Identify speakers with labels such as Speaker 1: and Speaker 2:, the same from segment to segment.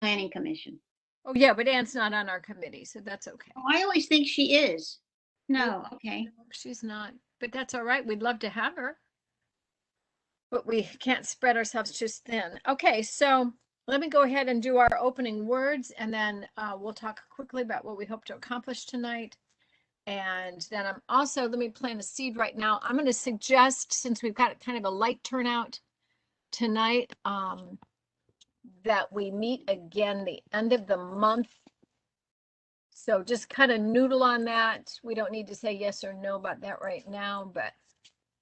Speaker 1: Planning Commission.
Speaker 2: Oh, yeah, but Ann's not on our committee, so that's okay.
Speaker 1: Oh, I always think she is. No, okay.
Speaker 2: No, she's not, but that's all right. We'd love to have her. But we can't spread ourselves too thin. Okay, so let me go ahead and do our opening words, and then we'll talk quickly about what we hope to accomplish tonight. And then I'm also, let me plant a seed right now. I'm going to suggest, since we've got kind of a light turnout tonight, that we meet again the end of the month. So just kind of noodle on that. We don't need to say yes or no about that right now, but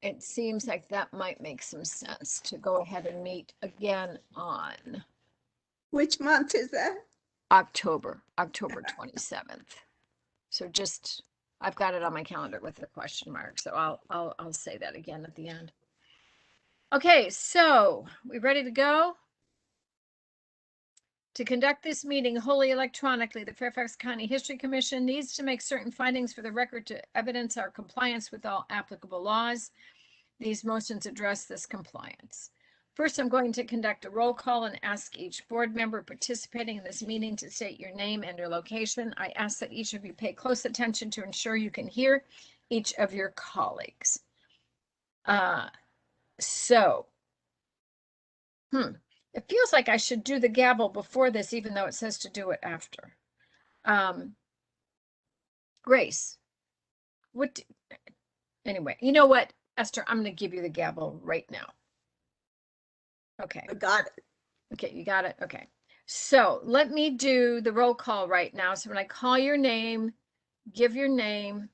Speaker 2: it seems like that might make some sense to go ahead and meet again on
Speaker 3: Which month is that?
Speaker 2: October 27th. So just, I've got it on my calendar with a question mark, so I'll say that again at the end. Okay, so we ready to go? To conduct this meeting wholly electronically, the Fairfax County History Commission needs to make certain findings for the record to evidence our compliance with all applicable laws. These motions address this compliance. First, I'm going to conduct a roll call and ask each board member participating in this meeting to state your name and your location. I ask that each of you pay close attention to ensure you can hear each of your colleagues. It feels like I should do the gavel before this, even though it says to do it after. Grace, anyway, you know what, Esther, I'm going to give you the gavel right now. Okay.
Speaker 3: I got it.
Speaker 2: Okay, you got it. Okay. So let me do the roll call right now. So when I call your name, give your name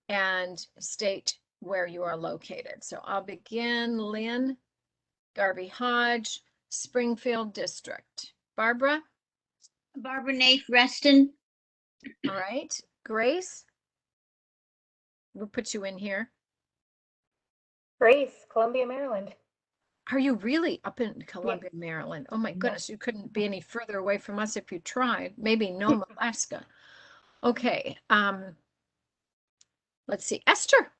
Speaker 2: and state where you are located. So I'll begin. Lynn, Garvey Hodge, Springfield District. Barbara?
Speaker 1: Barbara Nafe Reston.
Speaker 2: All right. Grace? We'll put you in here.
Speaker 4: Grace, Columbia, Maryland.
Speaker 2: Are you really up in Columbia, Maryland? Oh my goodness, you couldn't be any further away from us if you tried. Maybe Nome, Alaska. Okay. Let's see. Esther.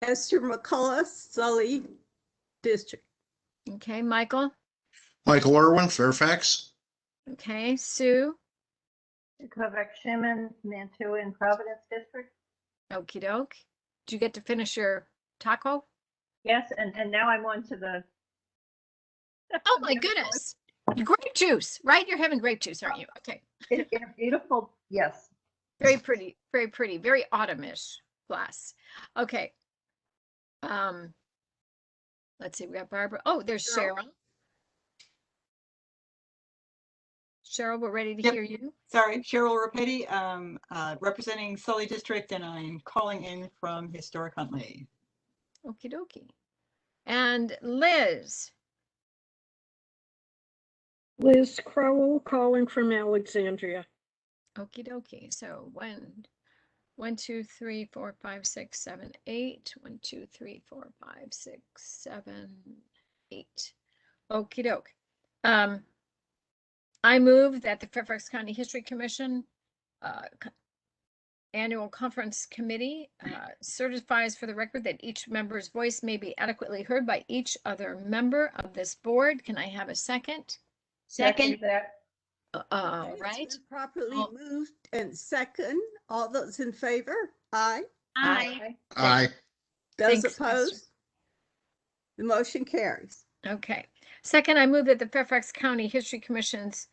Speaker 3: Esther McCullough, Sully District.
Speaker 2: Okay, Michael.
Speaker 5: Michael Irwin, Fairfax.
Speaker 2: Okay, Sue.
Speaker 4: Kovac Shimon, Mantua and Providence District.
Speaker 2: Okie doke. Did you get to finish your taco?
Speaker 4: Yes, and now I'm on to the.
Speaker 2: Oh my goodness. Grape juice, right? You're having grape juice, aren't you? Okay.
Speaker 4: In a beautiful, yes.
Speaker 2: Very pretty, very autumnish glass. Okay. Let's see, we got Barbara. Oh, there's Cheryl. Cheryl, we're ready to hear you.
Speaker 6: Sorry, Cheryl Rapetti, representing Sully District, and I'm calling in from Historic Huntley.
Speaker 2: Okie dokie. And Liz.
Speaker 7: Liz Crowell calling from Alexandria.
Speaker 2: Okie dokie. So 1, 2, 3, 4, 5, 6, 7, 8. 1, 2, 3, 4, 5, 6, 7, 8. Okie doke. I move that the Fairfax County History Commission Annual Conference Committee certifies for the record that each member's voice may be adequately heard by each other member of this board. Can I have a second?
Speaker 1: Second.
Speaker 4: That.
Speaker 2: Right.
Speaker 3: It's been properly moved and second. All those in favor? Aye.
Speaker 1: Aye.
Speaker 5: Aye.
Speaker 3: Those
Speaker 2: Thanks,
Speaker 3: opposed?
Speaker 2: Esther.
Speaker 3: The motion carries.
Speaker 2: Okay. Second, I move that the Fairfax County History Commission's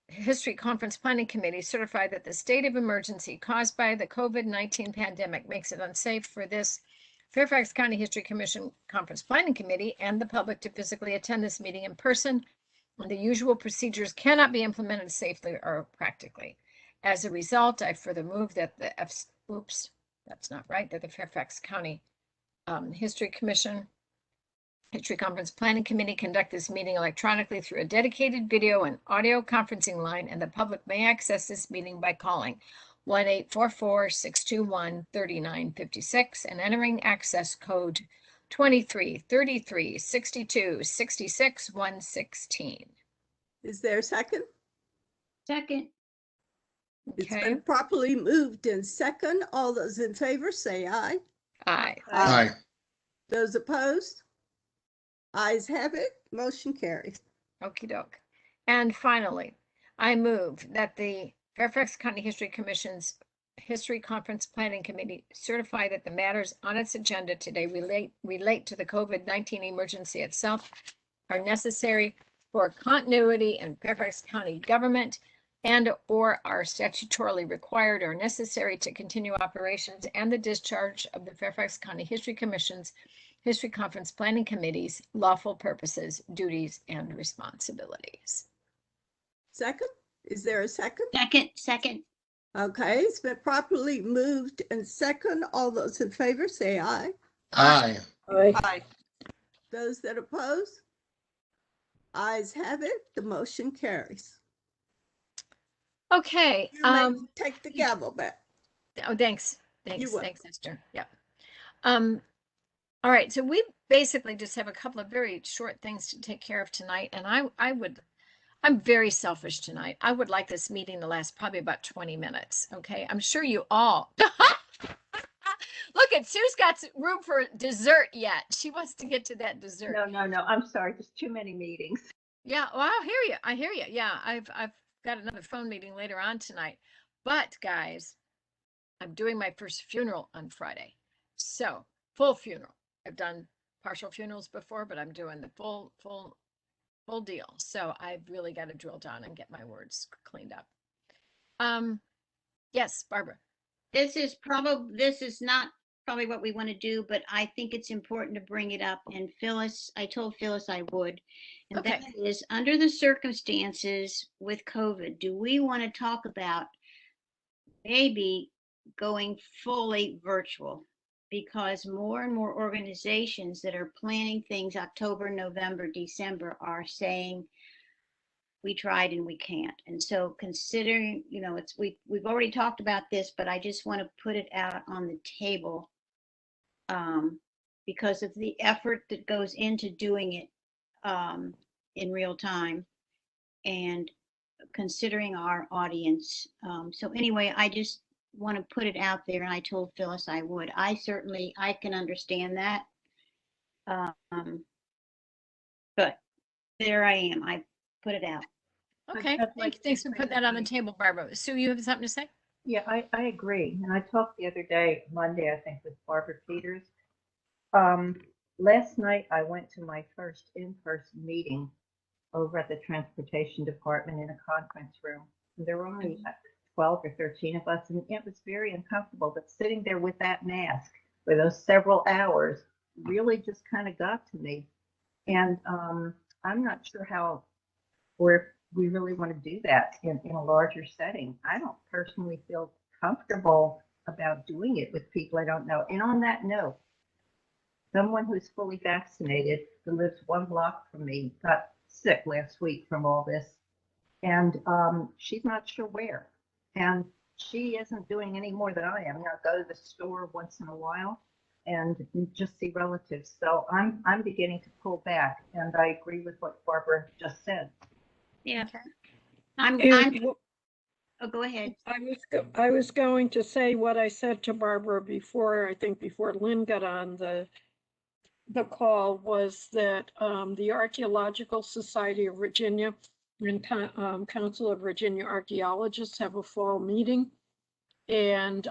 Speaker 2: History Conference Planning Committee certify that the state of emergency caused by the COVID-19 pandemic makes it unsafe for this Fairfax County History Commission Conference Planning Committee and the public to physically attend this meeting in person. And the usual procedures cannot be implemented safely or practically. As a result, I further move that the that the Fairfax County History Conference Planning Committee conduct this meeting electronically through a dedicated video and audio conferencing line, and the public may access this meeting by calling 1-844-621-3956 and entering access code 23-33-62-66-116.
Speaker 3: Is there a second?
Speaker 1: Second.
Speaker 3: It's
Speaker 2: Okay.
Speaker 3: been properly moved and second. All those in favor say aye.
Speaker 2: Aye.
Speaker 5: Aye.
Speaker 3: Those opposed? Ayes have it. Motion carries.
Speaker 2: Okie doke. And finally, I move that the Fairfax County History Commission's History Conference Planning Committee certify that the matters on its agenda today relate to the COVID-19 emergency itself, are necessary for continuity in Fairfax County government, and or are statutorily required or necessary to continue operations and the discharge of the Fairfax County History Commission's History Conference Planning Committee's lawful purposes, duties, and responsibilities.
Speaker 3: Second, is there a second?
Speaker 1: Second.
Speaker 3: Okay, it's been properly moved and second. All those in favor say aye.
Speaker 5: Aye.
Speaker 7: Aye.
Speaker 6: Aye.
Speaker 3: Those that oppose? Ayes have it, the motion carries.
Speaker 2: Okay,
Speaker 3: You may take the gavel back.
Speaker 2: oh, thanks,
Speaker 3: You're welcome.
Speaker 2: thanks, Esther. Yep. All right, so we basically just have a couple of very short things to take care of tonight, and I'm very selfish tonight. I would like this meeting to last probably about 20 minutes, okay? I'm sure you all. Look at Sue's got room for dessert yet. She wants to get to that dessert.
Speaker 4: No, I'm sorry, just too many meetings.
Speaker 2: Yeah, well, I hear you. Yeah, I've got another phone meeting later on tonight. But guys, I'm doing my first funeral on Friday. So, full funeral. I've done partial funerals before, but I'm doing the full deal. So, I've really got to drill down and get my words cleaned up. Yes, Barbara.
Speaker 1: This is not probably what we want to do, but I think it's important to bring it up. And Phyllis, I told Phyllis I would. And
Speaker 2: Okay.
Speaker 1: that is, under the circumstances with COVID, do we want to talk about maybe going fully virtual? Because more and more organizations that are planning things October, November, December are saying, we tried and we can't. And so considering, we've already talked about this, but I just want to put it out on the table because of the effort that goes into doing it in real time and considering our audience. So anyway, I just want to put it out there, and I told Phyllis I would. I can understand that. But there I am. I put it out.
Speaker 2: Okay,
Speaker 4: I'd like to
Speaker 2: thanks for
Speaker 4: bring
Speaker 2: putting that on the table, Barbara. Sue, you have something to say?
Speaker 4: Yeah, I agree. And I talked the other day, Monday, I think, with Barbara Peters. Last night, I went to my first in-person meeting over at the Transportation Department in a conference room. There were only 12 or 13 of us, and it was very uncomfortable. But sitting there with that mask for those several hours really just kind of got to me. And I'm not sure how or if we really want to do that in a larger setting. I don't personally feel comfortable about doing it with people I don't know. And on that note, someone who's fully vaccinated who lives 1 block from me got sick last week from all this, and she's not sure where. And she isn't doing any more than I am. I go to the store once in a while and just see relatives. So I'm beginning to pull back, and I agree with what Barbara just said.
Speaker 1: Yeah.
Speaker 7: And
Speaker 1: Oh, go ahead.
Speaker 7: I was going to say what I said to Barbara before, I think before Lynn got on the call, was that the Archaeological Society of Virginia and Council of Virginia Archaeologists have a fall meeting. And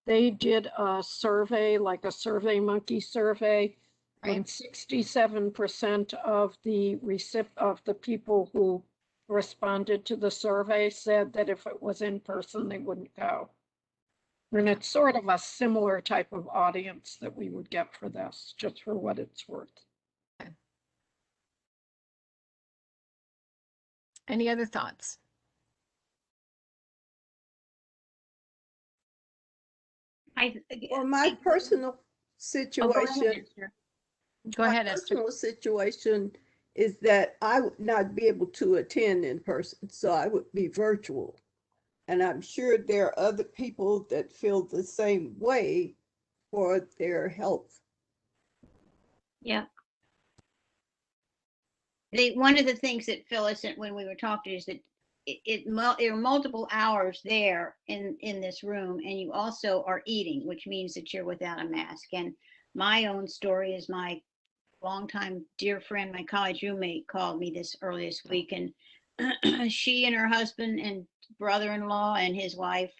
Speaker 7: they did a survey, like a Survey Monkey survey, and 67% of the people who responded to the survey said that if it was in person, they wouldn't go. And it's sort of a similar type of audience that we would get for this, just for what it's worth.
Speaker 2: Any other thoughts?
Speaker 3: Well, my personal situation,
Speaker 2: Go ahead, Esther.
Speaker 3: personal situation is that I would not be able to attend in person, so I would be virtual. And I'm sure there are other people that feel the same way for their health.
Speaker 1: Yeah. One of the things that Phyllis said when we were talking is that there are multiple hours there in this room, and you also are eating, which means that you're without a mask. And my own story is my longtime dear friend, my college roommate, called me early this week, and she and her husband and brother-in-law and his wife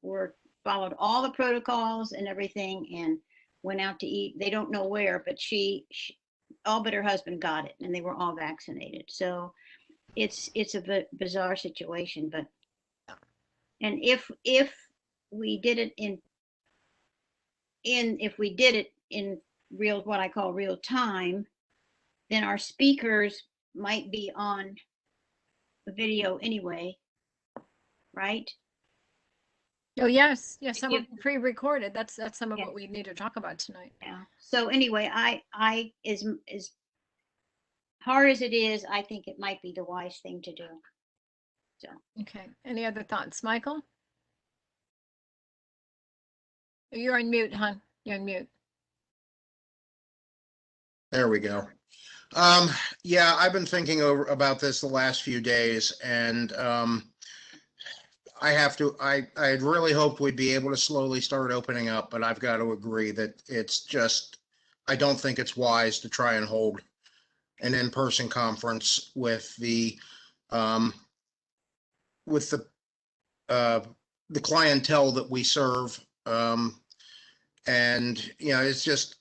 Speaker 1: were followed all the protocols and everything and went out to eat. They don't know where, but she all but her husband got it, and they were all vaccinated. So it's a bizarre situation, but and if we did it if we did it in real, what I call real time, then our speakers might be on the video anyway, right?
Speaker 2: Oh, yes, yes,
Speaker 1: To
Speaker 2: some
Speaker 1: give-
Speaker 2: of them pre-recorded. That's some of
Speaker 1: Yeah.
Speaker 2: what we need to talk about tonight.
Speaker 1: Yeah. So anyway, I as hard as it is, I think it might be the wise thing to do. So
Speaker 2: Okay, any other thoughts, Michael? You're on mute, hon. You're on mute.
Speaker 5: There we go. Yeah, I've been thinking about this the last few days, and I had really hoped we'd be able to slowly start opening up, but I've got to agree that it's just, I don't think it's wise to try and hold an in-person conference with um, the clientele that we serve. And, it's just,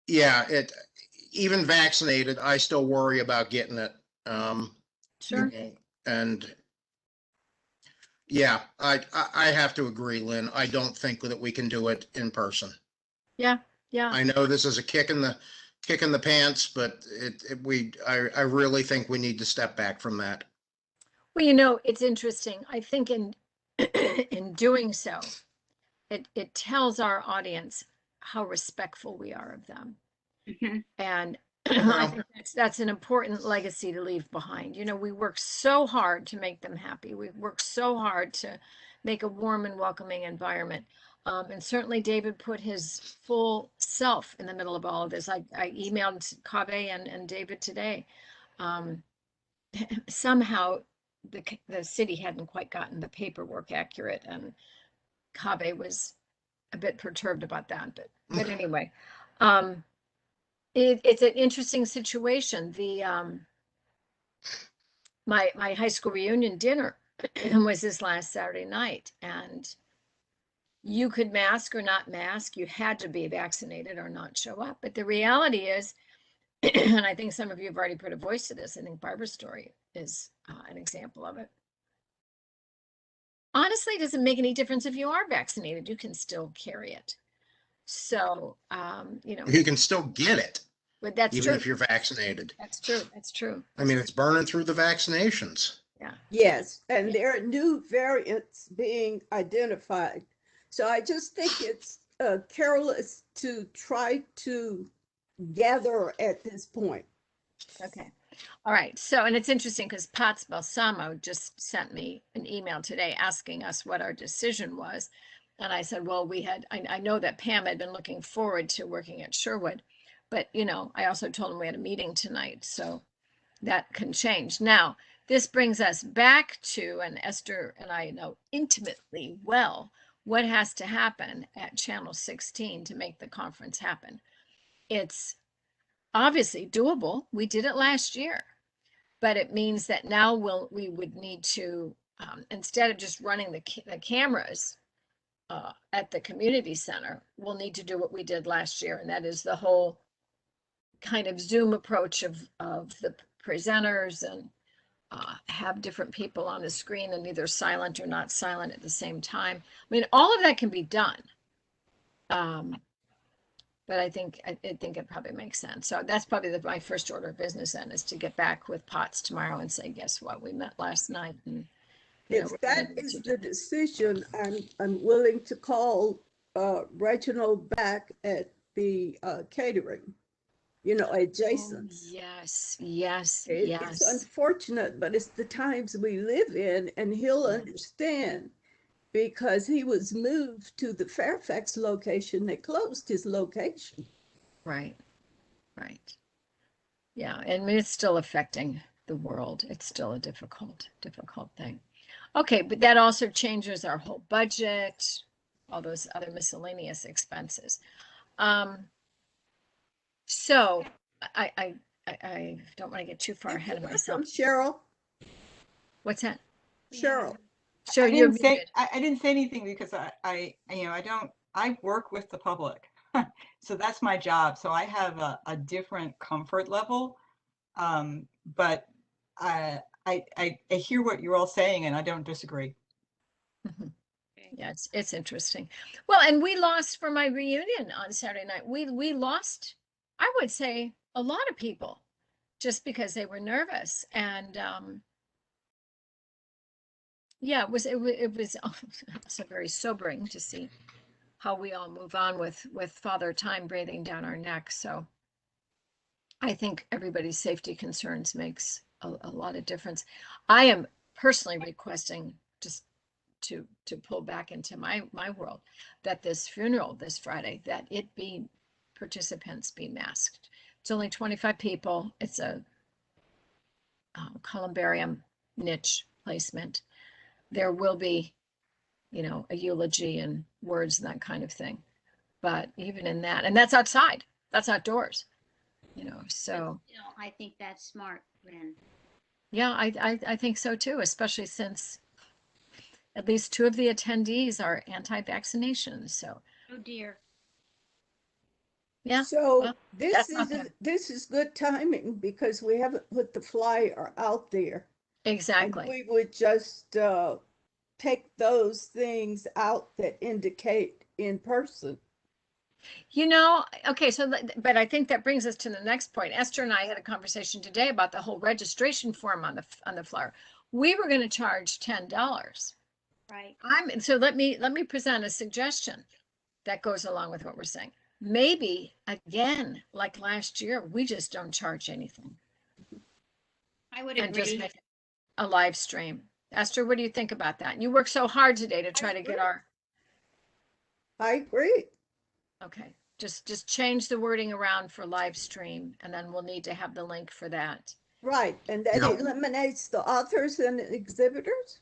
Speaker 5: yeah, even vaccinated, I still worry about getting it.
Speaker 2: Sure.
Speaker 5: And yeah, I have to agree, Lynn. I don't think that we can do it in person.
Speaker 2: Yeah, yeah.
Speaker 5: I know this is a kick in the pants, but I really think we need to step back from that.
Speaker 2: Well, it's interesting. I think in in doing so, it tells our audience how respectful we are of them.
Speaker 1: mhm.
Speaker 2: And I think that's an important legacy to leave behind. We work so hard to make them happy. We work so hard to make a warm and welcoming environment. And certainly David put his full self in the middle of all of this. I emailed Kaveh and David today. Somehow the city hadn't quite gotten the paperwork accurate, and Kaveh was a bit perturbed about that. But anyway, it's an interesting situation. My high school reunion dinner was this last Saturday night, and you could mask or not mask. You had to be vaccinated or not show up. But the reality is, and I think some of you have already put a voice to this. I think Barbara's story is an example of it. Honestly, it doesn't make any difference if you are vaccinated. You can still carry it. So,
Speaker 5: You can still get it,
Speaker 2: but that's
Speaker 5: even
Speaker 2: true.
Speaker 5: if you're vaccinated.
Speaker 2: That's true. That's true.
Speaker 5: I mean, it's burning through the vaccinations.
Speaker 2: Yeah.
Speaker 3: Yes, and there are new variants being identified. So I just think it's careless to try to gather at this point.
Speaker 2: Okay. All right. So, and it's interesting because Pats Balsamo just sent me an email today asking us what our decision was. And I said, well, I know that Pam had been looking forward to working at Sherwood, but I also told him we had a meeting tonight, so that can change. Now, this brings us back to, and Esther and I know intimately well, what has to happen at Channel 16 to make the conference happen. It's obviously doable. We did it last year, but it means that now we would need to, instead of just running the cameras at the community center, we'll need to do what we did last year, and that is the whole kind of Zoom approach of the presenters and have different people on the screen and either silent or not silent at the same time. I mean, all of that can be done. But I think it probably makes sense. So that's probably my first order of business then, is to get back with Potts tomorrow and say, guess what? We met last night. And,
Speaker 3: If that is the decision, I'm willing to call Reginald back at the catering, adjacent.
Speaker 2: Yes, yes,
Speaker 3: It's
Speaker 2: yes.
Speaker 3: unfortunate, but it's the times we live in, and he'll understand, because he was moved to the Fairfax location. They closed his location.
Speaker 2: Right, right. Yeah, and I mean, it's still affecting the world. It's still a difficult thing. Okay, but that also changes our whole budget, all those other miscellaneous expenses. So I I don't want to get too far
Speaker 3: Did
Speaker 2: ahead
Speaker 3: you
Speaker 2: of
Speaker 3: hear
Speaker 2: myself.
Speaker 3: from Cheryl?
Speaker 2: What's that?
Speaker 3: Cheryl.
Speaker 2: So
Speaker 6: I
Speaker 2: you're
Speaker 6: didn't say,
Speaker 2: muted.
Speaker 6: I didn't say anything because I work with the public. So that's my job. So I have a different comfort level. But I hear what you're all saying and I don't disagree.
Speaker 2: Mhm. Yeah, it's interesting. Well, and we lost for my reunion on Saturday night. We lost, I would say, a lot of people just because they were nervous. And yeah, it was also very sobering to see how we all move on with Father Time breathing down our neck. So I think everybody's safety concerns makes a lot of difference. I am personally requesting just to pull back into my world that this funeral this Friday, that it be participants be masked. It's only 25 people. It's a columbarium niche placement. There will be, a eulogy and words and that kind of thing. But even in that, and that's outside, that's outdoors, so
Speaker 1: But still, I think that's smart, Lynn.
Speaker 2: yeah, I think so too, especially since at least two of the attendees are anti-vaccination. So
Speaker 1: Oh dear.
Speaker 2: yeah,
Speaker 3: So
Speaker 2: well,
Speaker 3: this
Speaker 2: that's not
Speaker 3: is
Speaker 2: bad.
Speaker 3: this is good timing because we haven't put the flyer out there. And
Speaker 2: Exactly.
Speaker 3: we would just take those things out that indicate in person.
Speaker 2: Okay, so but I think that brings us to the next point. Esther and I had a conversation today about the whole registration form on the flyer. We were going to charge $10.
Speaker 1: Right.
Speaker 2: So let me present a suggestion that goes along with what we're saying. Maybe again, like last year, we just don't charge anything
Speaker 1: I would
Speaker 2: and just
Speaker 1: agree.
Speaker 2: make it a live stream. Esther, what do you think about that? You worked so hard today to try to get our,
Speaker 3: I agree.
Speaker 2: okay, just change the wording around for live stream, and then we'll need to have the link for that.
Speaker 3: Right. And that
Speaker 5: Yep.
Speaker 3: eliminates the authors and exhibitors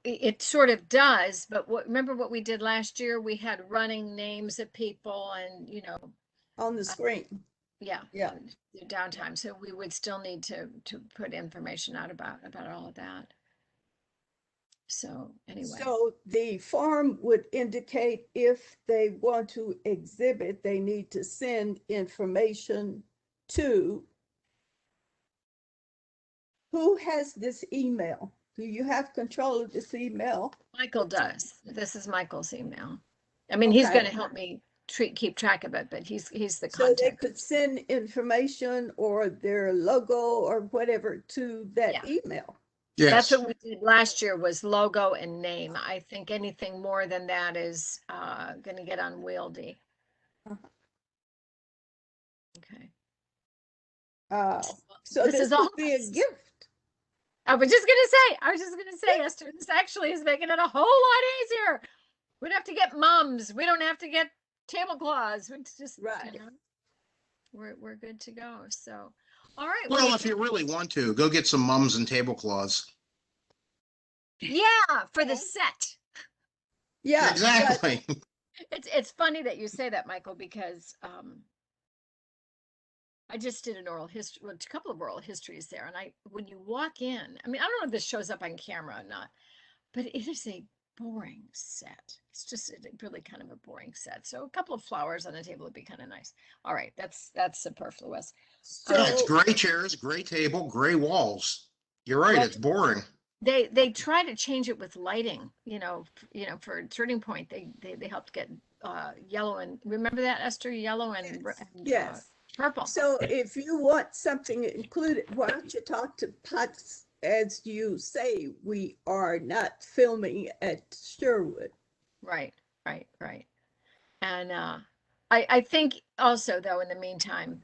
Speaker 2: It sort of does, but remember what we did last year? We had running names of people and,
Speaker 3: on the screen.
Speaker 2: yeah,
Speaker 3: Yeah.
Speaker 2: the downtime. So we would still need to put information out about all of that. So anyway,
Speaker 3: So the form would indicate if they want to exhibit, they need to send information to who has this email? Do you have control of this email?
Speaker 2: Michael does. This is Michael's email. I mean, he's
Speaker 3: Okay.
Speaker 2: going to help me keep track of it, but he's the
Speaker 3: So they
Speaker 2: contact.
Speaker 3: could send information or their logo or whatever to that email.
Speaker 2: That's
Speaker 5: Yes.
Speaker 2: what we did last year, was logo and name. I think anything more than that is going to get unwieldy.
Speaker 3: Uh-huh.
Speaker 2: Okay.
Speaker 3: So
Speaker 2: This
Speaker 3: this
Speaker 2: is all
Speaker 3: would be a gift.
Speaker 2: I was just gonna say, Esther, this actually is making it a whole lot easier. We don't have to get mums. We don't have to get tablecloths. We just,
Speaker 3: Right.
Speaker 2: we're good to go. So, all right.
Speaker 5: Well, if you really want to, go get some mums and tablecloths.
Speaker 2: Yeah, for the set.
Speaker 3: Yeah. but
Speaker 5: Exactly.
Speaker 2: It's funny that you say that, Michael, because I just did an oral history, a couple of oral histories there, and when you walk in, I mean, I don't know if this shows up on camera or not, but it is a boring set. It's just really kind of a boring set. So a couple of flowers on the table would be kind of nice. All right, that's superfluous.
Speaker 5: Yeah, it's
Speaker 3: So
Speaker 5: gray chairs, gray table, gray walls. You're right,
Speaker 2: Well,
Speaker 5: it's boring.
Speaker 2: they try to change it with lighting, for Turning Point, they helped get yellow, and remember that, Esther, yellow and
Speaker 3: yes.
Speaker 2: purple.
Speaker 3: So if you want something included, why don't you talk to Potts? As you say, we are not filming at Sherwood.
Speaker 2: Right. And I think also, though, in the meantime,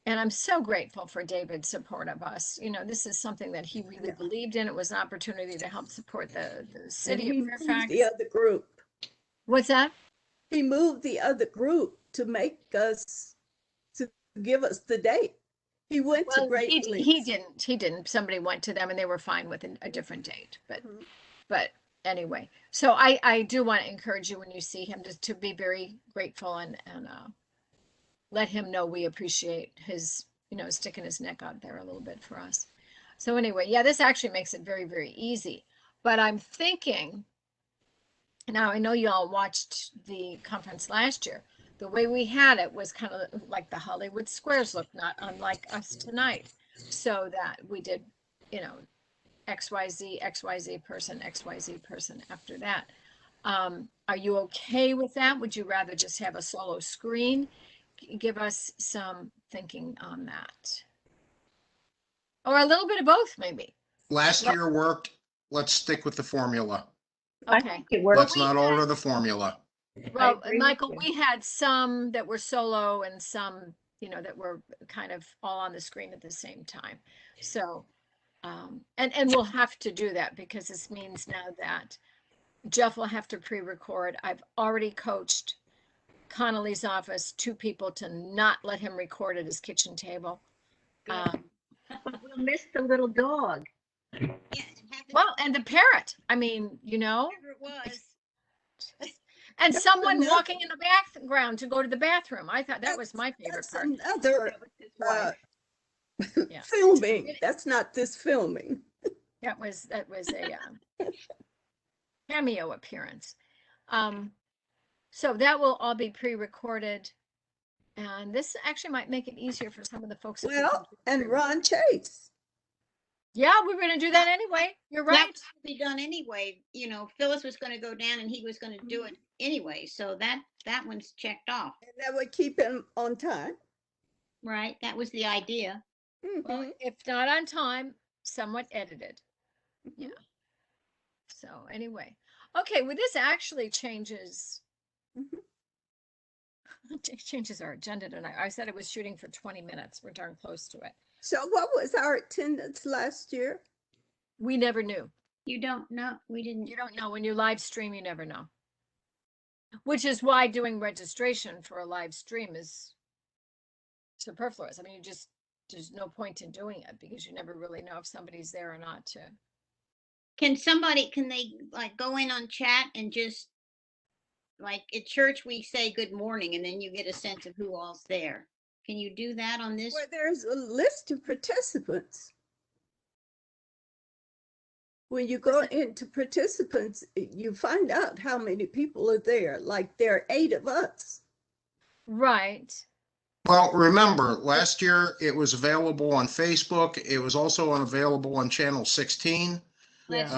Speaker 2: and I'm so grateful for David's support of us. This is something that he really
Speaker 3: Yeah.
Speaker 2: believed in. It was an opportunity to help support the
Speaker 3: And
Speaker 2: city
Speaker 3: he
Speaker 2: of
Speaker 3: moved
Speaker 2: Fairfax.
Speaker 3: the other group.
Speaker 2: What's that?
Speaker 3: He moved the other group to give us the date. He went to
Speaker 2: Well,
Speaker 3: great
Speaker 2: he
Speaker 3: lengths.
Speaker 2: didn't. Somebody went to them and they were fine with a different date.
Speaker 3: Mhm.
Speaker 2: But anyway, so I do want to encourage you when you see him to be very grateful and let him know we appreciate his, sticking his neck out there a little bit for us. So anyway, yeah, this actually makes it very, very easy. But I'm thinking, now I know you all watched the conference last year. The way we had it was kind of like the Hollywood Squares look, not unlike us tonight. So that we did, XYZ, XYZ person, XYZ person after that. Are you okay with that? Would you rather just have a solo screen? Give us some thinking on that. Or a little bit of both, maybe.
Speaker 5: Last year worked. Let's stick with the formula.
Speaker 4: I
Speaker 2: Okay.
Speaker 4: think it works.
Speaker 5: Let's not alter the formula.
Speaker 2: Well,
Speaker 4: agree with
Speaker 2: Michael,
Speaker 4: you.
Speaker 2: we had some that were solo and some, that were kind of all on the screen at the same time. So, and we'll have to do that because this means now that Jeff will have to pre-record. I've already coached Connolly's office, 2 people to not let him record at his kitchen table.
Speaker 4: We'll miss the little dog.
Speaker 1: Yeah, and have it
Speaker 2: Well, and the parrot, I mean,
Speaker 1: whatever it was.
Speaker 2: and
Speaker 3: That's
Speaker 2: someone
Speaker 3: another-
Speaker 2: walking in the background to go to the bathroom. I thought that was my favorite
Speaker 3: That's
Speaker 2: part.
Speaker 3: another
Speaker 4: His wife.
Speaker 2: Yeah.
Speaker 3: filming. That's not this filming.
Speaker 2: That was a cameo appearance. So that will all be pre-recorded. And this actually might make it easier for some of the folks. if we can
Speaker 3: Well,
Speaker 2: do
Speaker 3: and
Speaker 2: pre-record.
Speaker 3: Ron Chase.
Speaker 2: Yeah, we're going to do that anyway. You're
Speaker 1: That
Speaker 2: right.
Speaker 1: was to be done anyway. Phyllis was going to go down and he was going to do it anyway. So that one's checked off,
Speaker 3: And that would keep him on time.
Speaker 1: right? That was the idea.
Speaker 2: Well,
Speaker 3: Mhm.
Speaker 2: if not on time, somewhat edited. Yeah. So anyway, okay. Well, this actually changes.
Speaker 3: Mhm.
Speaker 2: It changes our agenda tonight. I said I was shooting for 20 minutes. We're darn close to it.
Speaker 3: So what was our attendance last year?
Speaker 2: We never knew.
Speaker 1: You don't know. We didn't.
Speaker 2: You don't know when you live stream, you never know. Which is why doing registration for a live stream is superfluous. I mean, there's no point in doing it because you never really know if somebody's there or not to.
Speaker 1: Can they like go in on chat and just like at church we say good morning and then you get a sense of who all's there. Can you do that on this?
Speaker 3: Where there's a list of participants. When you go into participants, you find out how many people are there. Like there are 8 of us.
Speaker 2: Right.
Speaker 5: Well, remember, last year it was available on Facebook. It was also available on channel 16.
Speaker 1: That's-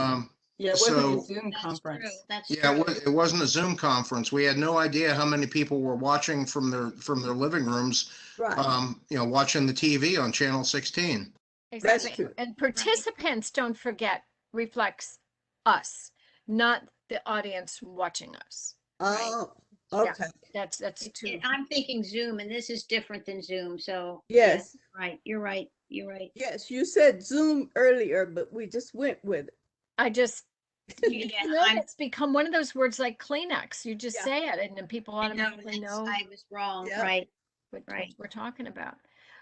Speaker 6: Yeah, it wasn't
Speaker 5: So-
Speaker 6: a Zoom
Speaker 1: That's
Speaker 6: conference.
Speaker 1: true. That's
Speaker 5: Yeah,
Speaker 1: true.
Speaker 5: it wasn't a Zoom conference. We had no idea how many people were watching from their living rooms,
Speaker 3: Right.
Speaker 5: watching the TV on channel 16.
Speaker 3: That's
Speaker 2: Exactly.
Speaker 3: true.
Speaker 2: And participants, don't forget, reflects us, not the audience watching us.
Speaker 3: Oh,
Speaker 2: Yeah.
Speaker 3: okay.
Speaker 2: That's too.
Speaker 1: I'm thinking Zoom and this is different than Zoom. So
Speaker 3: Yes.
Speaker 1: right. You're right. You're right.
Speaker 3: Yes, you said Zoom earlier, but we just went with it.
Speaker 2: I just,
Speaker 1: Yeah,
Speaker 2: it's become one of those words like Kleenex. You just
Speaker 3: Yeah.
Speaker 2: say it and then people
Speaker 1: I know,
Speaker 2: automatically know
Speaker 1: I was wrong.
Speaker 3: Yeah.
Speaker 1: Right.
Speaker 2: what
Speaker 1: right.
Speaker 2: we're talking about.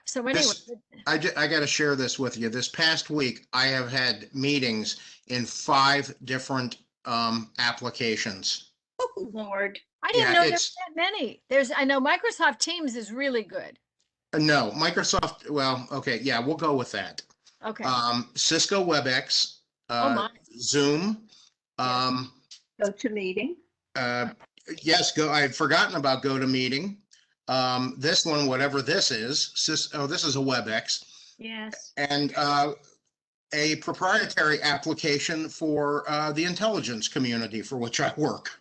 Speaker 2: So anyway,
Speaker 5: This- I got to share this with you. This past week, I have had meetings in 5 different applications.
Speaker 3: Oh,
Speaker 1: Lord.
Speaker 2: I didn't
Speaker 5: yeah,
Speaker 2: know there were
Speaker 5: it's-
Speaker 2: that many. I know Microsoft Teams is really good.
Speaker 5: No, Microsoft. Well, okay, yeah, we'll go with that.
Speaker 2: Okay.
Speaker 5: Cisco WebEx,
Speaker 2: Oh my.
Speaker 5: Zoom.
Speaker 4: Go to meeting.
Speaker 5: Yes, I had forgotten about GoToMeeting. This one, whatever this is, this is a WebEx,
Speaker 1: Yes.
Speaker 5: and a proprietary application for the intelligence community for which I work.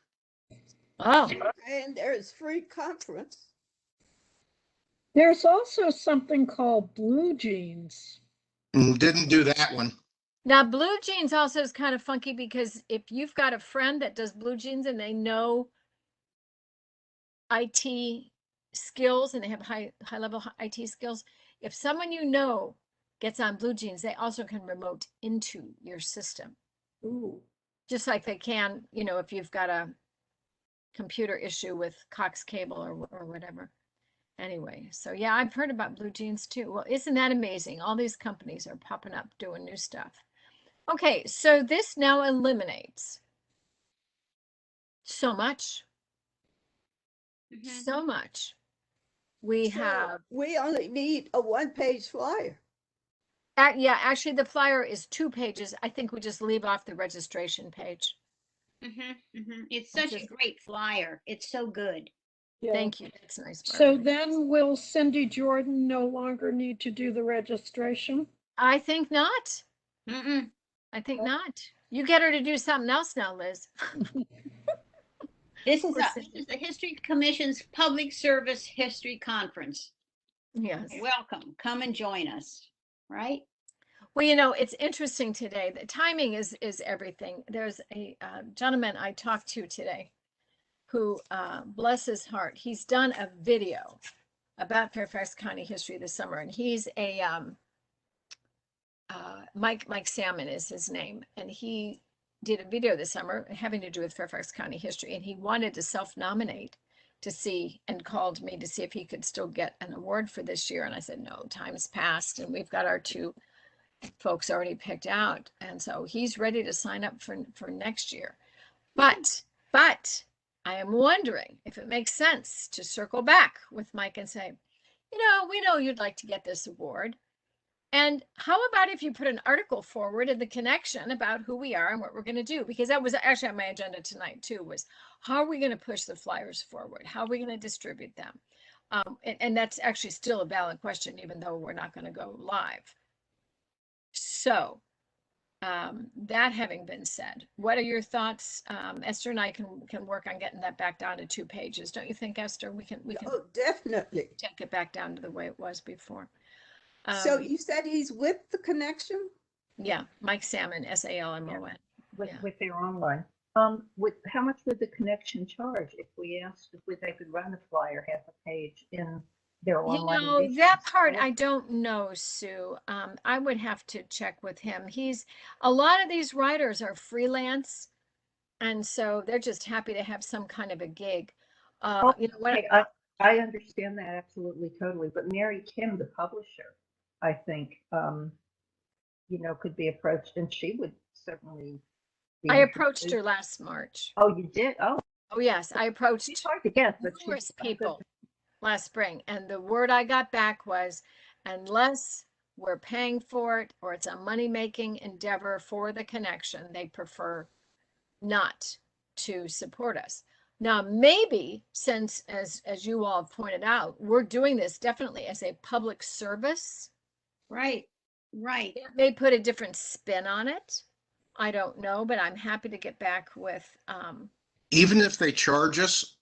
Speaker 2: Oh,
Speaker 3: and there's free conference.
Speaker 7: There's also something called Blue Jeans.
Speaker 5: Didn't do that one.
Speaker 2: now Blue Jeans also is kind of funky because if you've got a friend that does Blue Jeans and they know IT skills and they have high level IT skills, if someone you know gets on Blue Jeans, they also can remote into your system.
Speaker 3: Ooh.
Speaker 2: Just like they can, if you've got a computer issue with Cox cable or whatever. Anyway, so yeah, I've heard about Blue Jeans too. Well, isn't that amazing? All these companies are popping up doing new stuff. Okay, so this now eliminates so much,
Speaker 1: Mhm.
Speaker 2: so much. We
Speaker 3: So
Speaker 2: have,
Speaker 3: we only need a one-page flyer.
Speaker 2: yeah, actually the flyer is 2 pages. I think we just leave off the registration page.
Speaker 1: It's
Speaker 2: Which
Speaker 1: such a
Speaker 2: is-
Speaker 1: great flyer. It's so good.
Speaker 7: Yeah.
Speaker 2: Thank you. That's nice.
Speaker 7: So
Speaker 2: Barbara.
Speaker 7: then will Cindy Jordan no longer need to do the registration?
Speaker 2: I think not.
Speaker 1: Mm-mm.
Speaker 2: I think not. You get her to do something else now, Liz.
Speaker 1: This is
Speaker 2: Poor
Speaker 1: this
Speaker 2: Cindy.
Speaker 1: is the History Commission's Public Service History Conference.
Speaker 2: Yes.
Speaker 1: Welcome. Come and join us. Right?
Speaker 2: Well, you know, it's interesting today. The timing is everything. There's a gentleman I talked to today who, bless his heart, he's done a video about Fairfax County history this summer, and he's a Mike Salmon is his name, and he did a video this summer having to do with Fairfax County history, and he wanted to self-nominate to see, and called me to see if he could still get an award for this year. And I said, no, time's passed, and we've got our 2 folks already picked out, and so he's ready to sign up for next year. But I am wondering if it makes sense to circle back with Mike and say, you know, we know you'd like to get this award. And how about if you put an article forward in the Connection about who we are and what we're going to do? Because that was actually on my agenda tonight too, was how are we going to push the flyers forward? How are we going to distribute them? And that's actually still a valid question, even though we're not going to go live. So that having been said, what are your thoughts? Esther and I can work on getting that back down to 2 pages. Don't you think, Esther? We can
Speaker 3: Oh, definitely.
Speaker 2: take it back down to the way it was before.
Speaker 3: So you said he's with the Connection?
Speaker 2: Yeah, Mike Salmon, Salmon.
Speaker 4: with,
Speaker 2: Yeah.
Speaker 4: with their online. How much would the Connection charge if we asked if they could run the flyer half a page in their
Speaker 2: You
Speaker 4: online?
Speaker 2: know,
Speaker 4: edition?
Speaker 2: that part I don't know, Sue. I would have to check with him. A lot of these writers are freelance, and so they're just happy to have some kind of a gig. You know what?
Speaker 4: Okay, I understand that absolutely, totally. But Mary Kim, the publisher, I think, could be approached, and she would certainly be
Speaker 2: I approached
Speaker 4: interested.
Speaker 2: her last March.
Speaker 4: Oh, you did? Oh,
Speaker 2: Oh, yes, I approached
Speaker 4: she's hard to guess, but
Speaker 2: numerous
Speaker 4: she's a good-
Speaker 2: people last spring, and the word I got back was, unless we're paying for it or it's a money-making endeavor for the Connection, they prefer not to support us. Now, maybe since, as you all have pointed out, we're doing this definitely as a public service,
Speaker 1: Right. Right.
Speaker 2: it may put a different spin on it. I don't know, but I'm happy to get back with,
Speaker 5: Even if they charge us,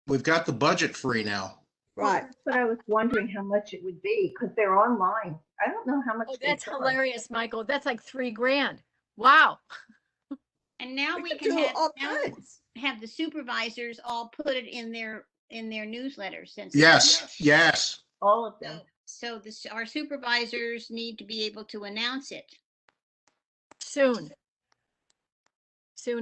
Speaker 5: we've got the budget free now.
Speaker 3: Right.
Speaker 4: But I was wondering how much it would be because they're online. I don't know how much.
Speaker 2: oh,
Speaker 4: they
Speaker 2: that's
Speaker 4: charge.
Speaker 2: hilarious, Michael. That's like $3,000. Wow.
Speaker 1: And now we
Speaker 3: could
Speaker 1: can
Speaker 3: do
Speaker 1: have
Speaker 3: all
Speaker 1: now
Speaker 3: kinds.
Speaker 1: have the supervisors all put it in their newsletters. Since
Speaker 5: Yes.
Speaker 4: All of them.
Speaker 1: So our supervisors need to be able to announce it.
Speaker 2: Soon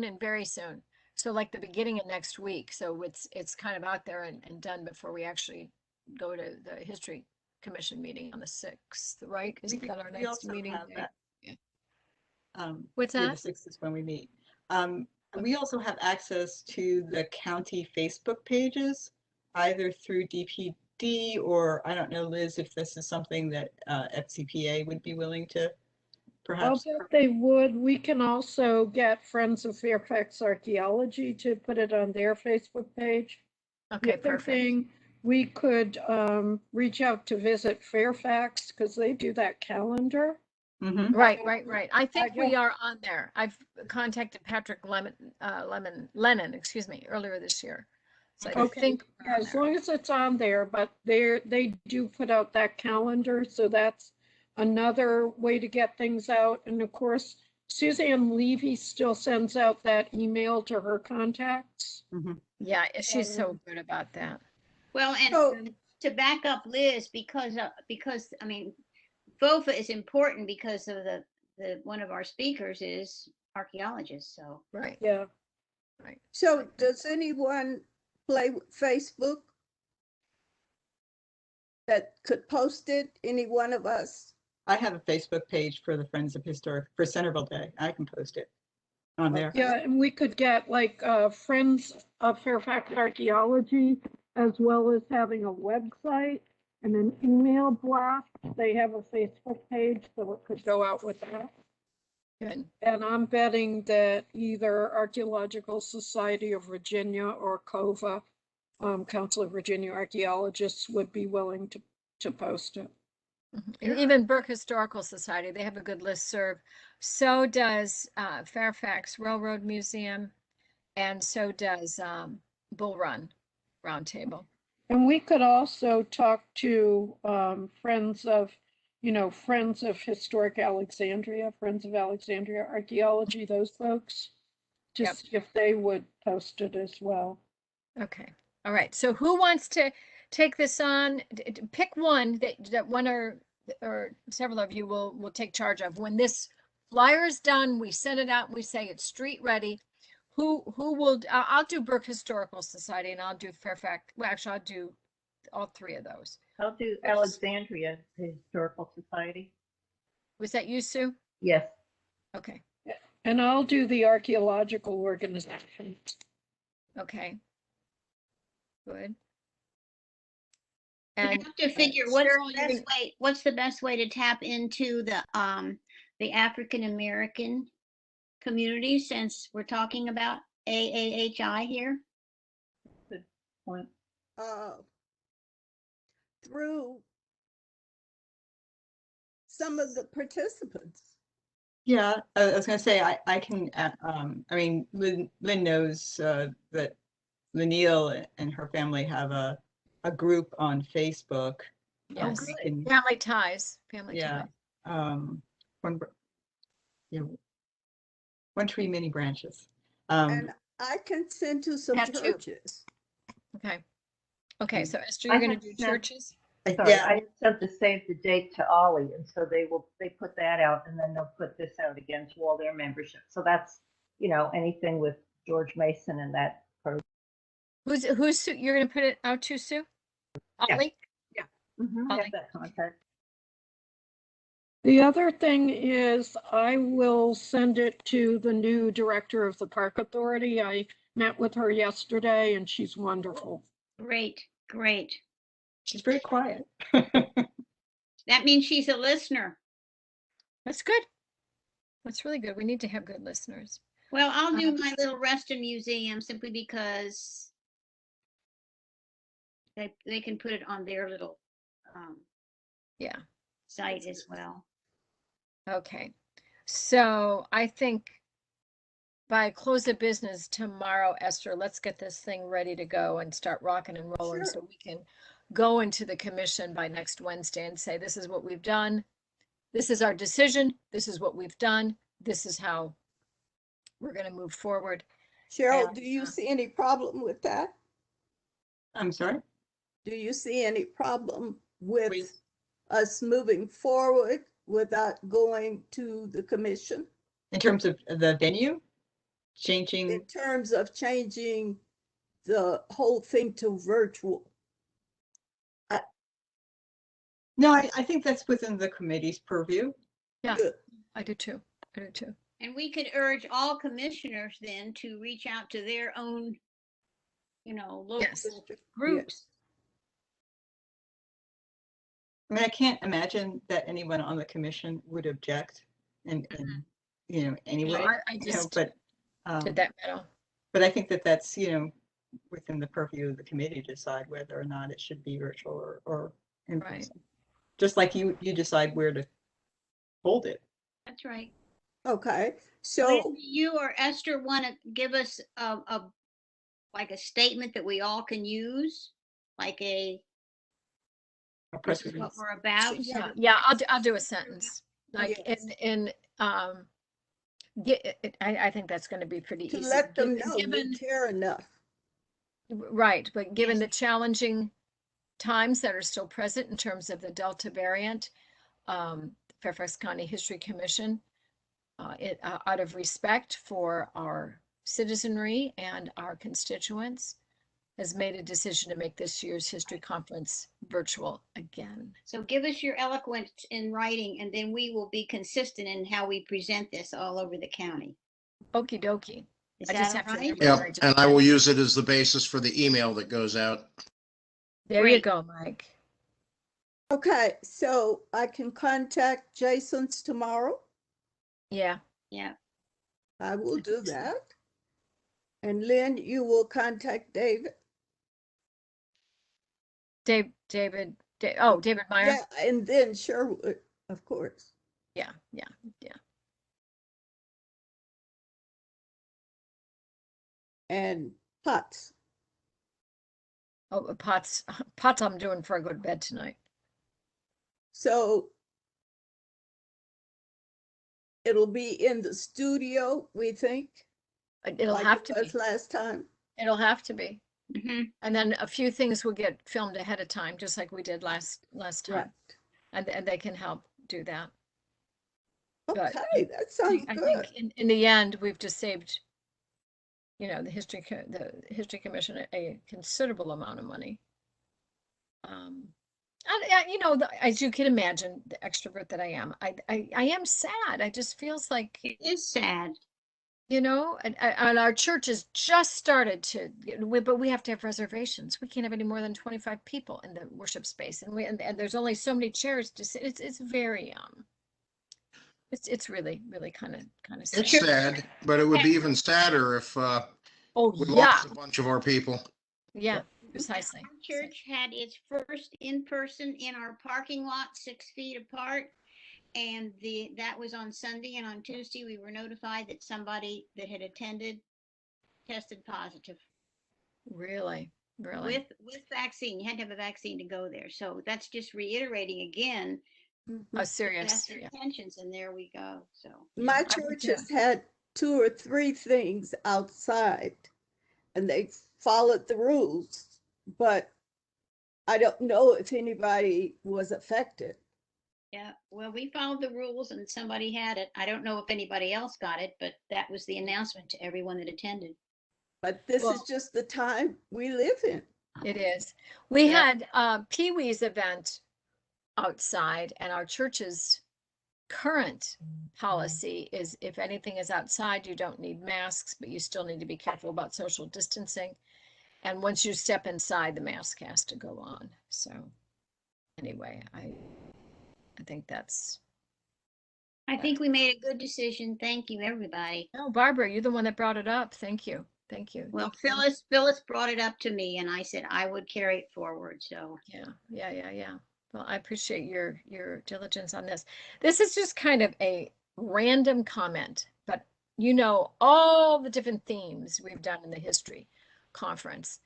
Speaker 2: and very soon. So like the beginning of next week. So it's kind of out there and done before we actually go to the History Commission meeting on the 6th, right? Isn't that our
Speaker 6: We
Speaker 2: next
Speaker 6: also
Speaker 2: meeting?
Speaker 6: have
Speaker 2: date?
Speaker 6: that.
Speaker 2: Yeah. What's
Speaker 6: Yeah,
Speaker 2: that?
Speaker 6: the 6th is when we meet. We also have access to the county Facebook pages, either through DPD or I don't know, Liz, if this is something that FCPA would be willing to
Speaker 7: I'll
Speaker 6: perhaps.
Speaker 7: bet they would. We can also get Friends of Fairfax Archaeology to put it on their Facebook page.
Speaker 2: Okay,
Speaker 7: The other
Speaker 2: perfect.
Speaker 7: thing, we could reach out to Visit Fairfax because they do that calendar.
Speaker 6: Mhm.
Speaker 2: Right. I think we
Speaker 7: don't-
Speaker 2: are on there. I've contacted Patrick Lennon, excuse me, earlier this year. So I
Speaker 7: Okay,
Speaker 2: think we're
Speaker 7: yeah,
Speaker 2: on
Speaker 7: as
Speaker 2: there.
Speaker 7: long as it's on there, but they do put out that calendar, so that's another way to get things out. And of course, Suzanne Levy still sends out that email to her contacts.
Speaker 2: Yeah, she's so good about that.
Speaker 1: Well, and
Speaker 3: So-
Speaker 1: to back up Liz, because I mean, FOFA is important because of the one of our speakers is archaeologist. So
Speaker 2: Right.
Speaker 7: Yeah,
Speaker 2: Right.
Speaker 3: So does anyone play with Facebook that could post it? Any one of us?
Speaker 6: I have a Facebook page for the Friends of Historic for Centerville Day. I can post it on there.
Speaker 7: yeah, and we could get like Friends of Fairfax Archaeology as well as having a website and an email blast. They have a Facebook page, so it could go out with that.
Speaker 2: Good.
Speaker 7: And I'm betting that either Archaeological Society of Virginia or COVA, Council of Virginia Archaeologists, would be willing to post it.
Speaker 2: And even Burke Historical Society, they have a good listserv. So does Fairfax Railroad Museum, and so does Bull Run Roundtable.
Speaker 7: And we could also talk to friends of Historic Alexandria, Friends of Alexandria Archaeology, those folks, to
Speaker 2: Yep.
Speaker 7: see if they would post it as well.
Speaker 2: Okay. All right. So who wants to take this on? Pick one that one or several of you will take charge of. When this flyer is done, we send it out. We say it's street ready. Who will? I'll do Burke Historical Society, and I'll do Fairfax. Well, actually, I'll do all three of those.
Speaker 4: I'll do Alexandria Historical Society.
Speaker 2: Was that you, Sue?
Speaker 4: Yes.
Speaker 2: Okay.
Speaker 7: And I'll do the archaeological organization.
Speaker 2: Okay. Good.
Speaker 1: We
Speaker 2: And
Speaker 1: have to figure what's the best way to tap into the African American community, since we're talking about AAHI here.
Speaker 4: Good point.
Speaker 3: Through some of the participants.
Speaker 6: Yeah, I was going to say, I can, I mean, Lynn knows that Lynneal and her family have a group on Facebook.
Speaker 2: yes,
Speaker 6: we can-
Speaker 2: family ties. Family
Speaker 6: Yeah.
Speaker 2: ties.
Speaker 6: One tree, many branches.
Speaker 3: And I can send to some
Speaker 2: Have two.
Speaker 3: churches.
Speaker 2: Okay. Okay. So Esther,
Speaker 4: I
Speaker 2: you're going
Speaker 4: had
Speaker 2: to do
Speaker 4: sent-
Speaker 2: churches.
Speaker 4: Sorry,
Speaker 6: Yeah,
Speaker 4: I sent the save the date to Ollie, and so they put that out, and then they'll put this out again to all their membership. So that's, anything with George Mason and that program.
Speaker 2: Who's Sue? You're going to put it out to Sue?
Speaker 4: Yeah.
Speaker 2: Ollie?
Speaker 4: I
Speaker 2: Ollie.
Speaker 4: have that contact.
Speaker 7: The other thing is I will send it to the new director of the Park Authority. I met with her yesterday and she's wonderful.
Speaker 1: Great, great.
Speaker 6: she's very quiet.
Speaker 1: That means she's a listener.
Speaker 2: That's good. That's really good. We need to have good listeners.
Speaker 1: Well, I'll do my little Reston Museum simply because they can put it on their little
Speaker 2: Yeah.
Speaker 1: site as well.
Speaker 2: Okay. So I think by close of business tomorrow, Esther, let's get this thing ready to go and start rocking and rolling
Speaker 3: Sure.
Speaker 2: so we can go into the commission by next Wednesday and say, this is what we've done. This is our decision. This is what we've done. This is how we're going to move forward.
Speaker 3: Cheryl,
Speaker 2: And,
Speaker 3: do you see any problem with that?
Speaker 6: I'm sorry?
Speaker 3: Do you see any problem with
Speaker 6: With-
Speaker 3: us moving forward without going to the commission
Speaker 6: In terms of the venue,
Speaker 3: in
Speaker 6: changing,
Speaker 3: terms of changing the whole thing to virtual?
Speaker 6: no, I think that's within the committee's purview.
Speaker 2: Yeah,
Speaker 3: Good.
Speaker 2: I do too. I do too.
Speaker 1: And we could urge all commissioners then to reach out to their own, local
Speaker 2: Yes.
Speaker 1: groups.
Speaker 6: I mean, I can't imagine that anyone on the commission would object and anyway,
Speaker 2: No, I just
Speaker 6: but,
Speaker 2: did that metal.
Speaker 6: but I think that that's, within the purview of the committee to decide whether or not it should be virtual or in
Speaker 2: Right.
Speaker 6: person. Just like you decide where to hold it.
Speaker 1: That's right.
Speaker 3: Okay, so
Speaker 1: Lynn, do you or Esther want to give us like a statement that we all can use, like
Speaker 6: A
Speaker 1: this
Speaker 6: press
Speaker 1: is what
Speaker 6: release.
Speaker 1: we're about?
Speaker 2: Yeah, I'll do a sentence. Like
Speaker 3: Yes.
Speaker 2: I think that's going to be pretty
Speaker 3: to
Speaker 2: easy.
Speaker 3: let them know we
Speaker 2: Given,
Speaker 3: care enough.
Speaker 2: right, but given the challenging times that are still present in terms of the Delta variant, Fairfax County History Commission, out of respect for our citizenry and our constituents, has made a decision to make this year's history conference virtual again.
Speaker 1: So give us your eloquence in writing, and then we will be consistent in how we present this all over the county.
Speaker 2: Okie dokie.
Speaker 1: Is
Speaker 2: I just
Speaker 1: that
Speaker 2: have to
Speaker 1: all right?
Speaker 2: remember.
Speaker 5: Yep, and I will use it as the basis for the email that goes out.
Speaker 2: There you
Speaker 1: Great.
Speaker 2: go, Mike.
Speaker 3: Okay, so I can contact Jason's tomorrow.
Speaker 2: Yeah.
Speaker 1: Yeah.
Speaker 3: I will do that. And Lynn, you will contact David.
Speaker 2: David Meyer.
Speaker 3: Yeah, and then Sherwood, of course.
Speaker 2: Yeah.
Speaker 3: And Potts.
Speaker 2: Oh, Potts, I'm doing before I go to bed tonight.
Speaker 3: So it'll be in the studio, we think,
Speaker 2: It'll
Speaker 3: like
Speaker 2: have
Speaker 3: it
Speaker 2: to be.
Speaker 3: was last time.
Speaker 2: It'll have to be.
Speaker 1: Hmm.
Speaker 2: And then a few things will get filmed ahead of time, just like we did last time.
Speaker 3: Right.
Speaker 2: And they can help do that. But
Speaker 3: Okay, that sounds
Speaker 2: I
Speaker 3: good.
Speaker 2: think in the end, we've just saved, the History Commission a considerable amount of money. As you can imagine, the extrovert that I am, I am sad. I just feels like,
Speaker 1: It is sad.
Speaker 2: and our church has just started but we have to have reservations. We can't have any more than 25 people in the worship space, and there's only so many chairs to sit. It's very it's really kind of sad.
Speaker 5: It's sad, but it would be even sadder if
Speaker 2: Oh
Speaker 5: we
Speaker 2: yeah,
Speaker 5: lost a bunch of our people.
Speaker 2: yeah, precisely.
Speaker 1: Our church had its first in-person in our parking lot, 6 feet apart. And that was on Sunday, and on Tuesday we were notified that somebody that had attended tested positive
Speaker 2: Really.
Speaker 1: with vaccine. You had to have a vaccine to go there. So that's just reiterating again
Speaker 2: Oh, serious.
Speaker 1: best intentions, and there we go. So
Speaker 3: My
Speaker 2: I
Speaker 3: church
Speaker 2: would,
Speaker 3: has had 2 or 3 things outside and they followed the rules, but I don't know if anybody was affected.
Speaker 1: yeah, well, we followed the rules and somebody had it. I don't know if anybody else got it, but that was the announcement to everyone that attended.
Speaker 3: But this
Speaker 2: Well-
Speaker 3: is just the time we live in.
Speaker 2: It is. We
Speaker 1: Yeah.
Speaker 2: had Pee Wee's event outside, and our church's current policy is if anything is outside, you don't need masks, but you still need to be careful about social distancing. And once you step inside, the mask has to go on. So anyway, I think that's.
Speaker 1: I think we made a good decision. Thank you, everybody.
Speaker 2: No, Barbara, you're the one that brought it up. Thank you.
Speaker 1: Well, Phyllis brought it up to me, and I said I would carry it forward. So
Speaker 2: Yeah. Well, I appreciate your diligence on this. This is just kind of a random comment, but all the different themes we've done in the history conference.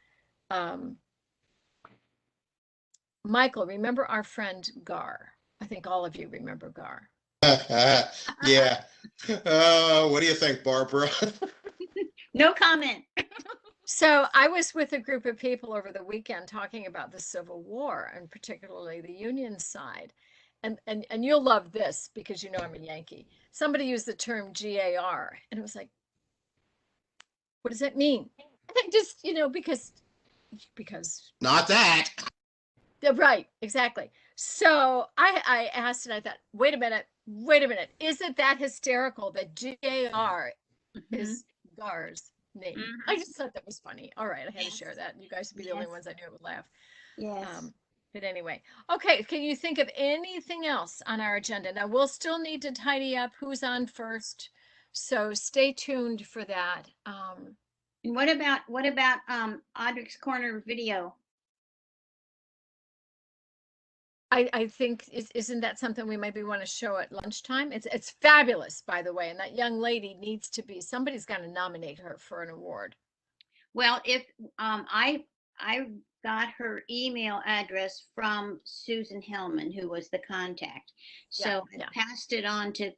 Speaker 2: Michael, remember our friend Gar? I think all of you remember Gar.
Speaker 5: Yeah. What do you think, Barbara?
Speaker 1: no comment.
Speaker 2: So I was with a group of people over the weekend talking about the Civil War, and particularly the Union side. And you'll love this because I'm a Yankee. Somebody used the term GAR, and it was like, what does that mean? And I just, because
Speaker 5: Not that.
Speaker 2: right, exactly. So I asked, and I thought, wait a minute, isn't that hysterical that GAR is Gar's name? I just thought that was funny. All right, I had to share that. You guys would be the only ones I knew would laugh.
Speaker 1: Yes.
Speaker 2: But anyway, okay, can you think of anything else on our agenda? Now, we'll still need to tidy up who's on first, so stay tuned for that.
Speaker 1: And what about Audrick's Corner video?
Speaker 2: I think isn't that something we maybe want to show at lunchtime? It's fabulous, by the way, and that young lady needs to be, somebody's got to nominate her for an award.
Speaker 1: Well, if I got her email address from Susan Hellman, who was the contact. So
Speaker 2: Yeah.
Speaker 1: I passed it on to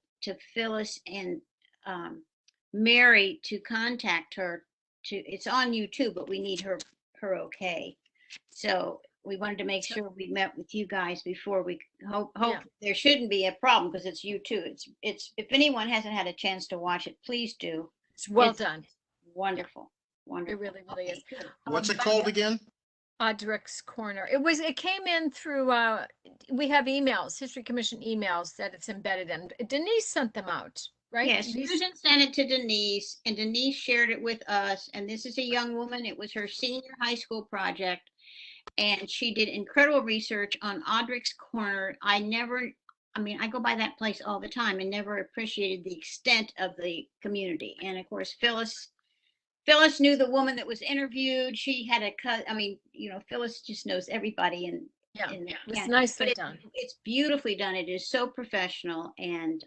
Speaker 1: Phyllis and Mary to contact her. It's on YouTube, but we need her okay. So we wanted to make sure we met with you guys before we hope there shouldn't be a problem, because it's YouTube. It's if anyone hasn't had a chance to watch it, please do.
Speaker 2: It's well done.
Speaker 1: Wonderful. Wonderful.
Speaker 2: It really is.
Speaker 5: What's it called again?
Speaker 2: Audrick's Corner. It came in through, we have emails, History Commission emails that it's embedded in. Denise sent them out, right?
Speaker 1: Yes, Susan sent it to Denise, and Denise shared it with us. And this is a young woman. It was her senior high school project. and she did incredible research on Audrick's Corner. I mean, I go by that place all the time and never appreciated the extent of the community. And of course, Phyllis knew the woman that was interviewed. She had a cut. I mean, you know, Phyllis just knows everybody in
Speaker 2: Yeah,
Speaker 1: in the
Speaker 2: it was
Speaker 1: county.
Speaker 2: nicely
Speaker 1: But
Speaker 2: done.
Speaker 1: it's beautifully done. It is so professional, and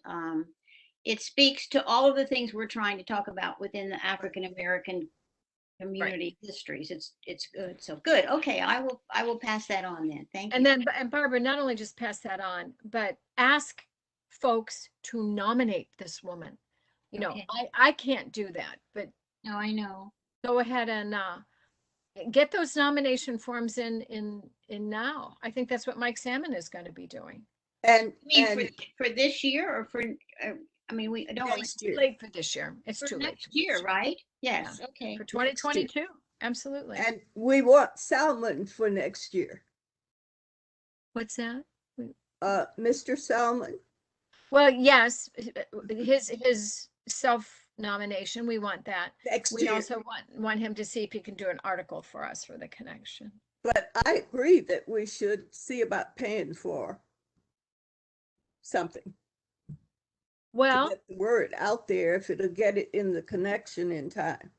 Speaker 1: it speaks to all of the things we're trying to talk about within the African American community histories. It's good. So good. Okay, I will pass that on then. Thank
Speaker 2: And
Speaker 1: you.
Speaker 2: then, and Barbara, not only just pass that on, but ask folks to nominate this woman. You know,
Speaker 1: Okay.
Speaker 2: I can't do that, but
Speaker 1: No, I know.
Speaker 2: go ahead and get those nomination forms in now. I think that's what Mike Salmon is going to be doing.
Speaker 3: And,
Speaker 1: I mean,
Speaker 3: and
Speaker 1: for this year or for I mean, we don't
Speaker 3: next
Speaker 2: Too
Speaker 3: year.
Speaker 2: late for this year. It's
Speaker 1: for
Speaker 2: too late
Speaker 1: next
Speaker 2: for this
Speaker 1: year, right? Yes.
Speaker 2: Yeah.
Speaker 1: Okay.
Speaker 2: For
Speaker 3: Next year.
Speaker 2: 2022. Absolutely.
Speaker 3: And we want Salmon for next year.
Speaker 2: What's that?
Speaker 3: Mr. Salmon,
Speaker 2: Well, yes, his self nomination. We want that.
Speaker 3: next
Speaker 2: We
Speaker 3: year.
Speaker 2: also want him to see if he can do an article for us for the connection.
Speaker 3: But I agree that we should see about paying for something to
Speaker 2: Well,
Speaker 3: get the word out there if it'll get it in the connection in time.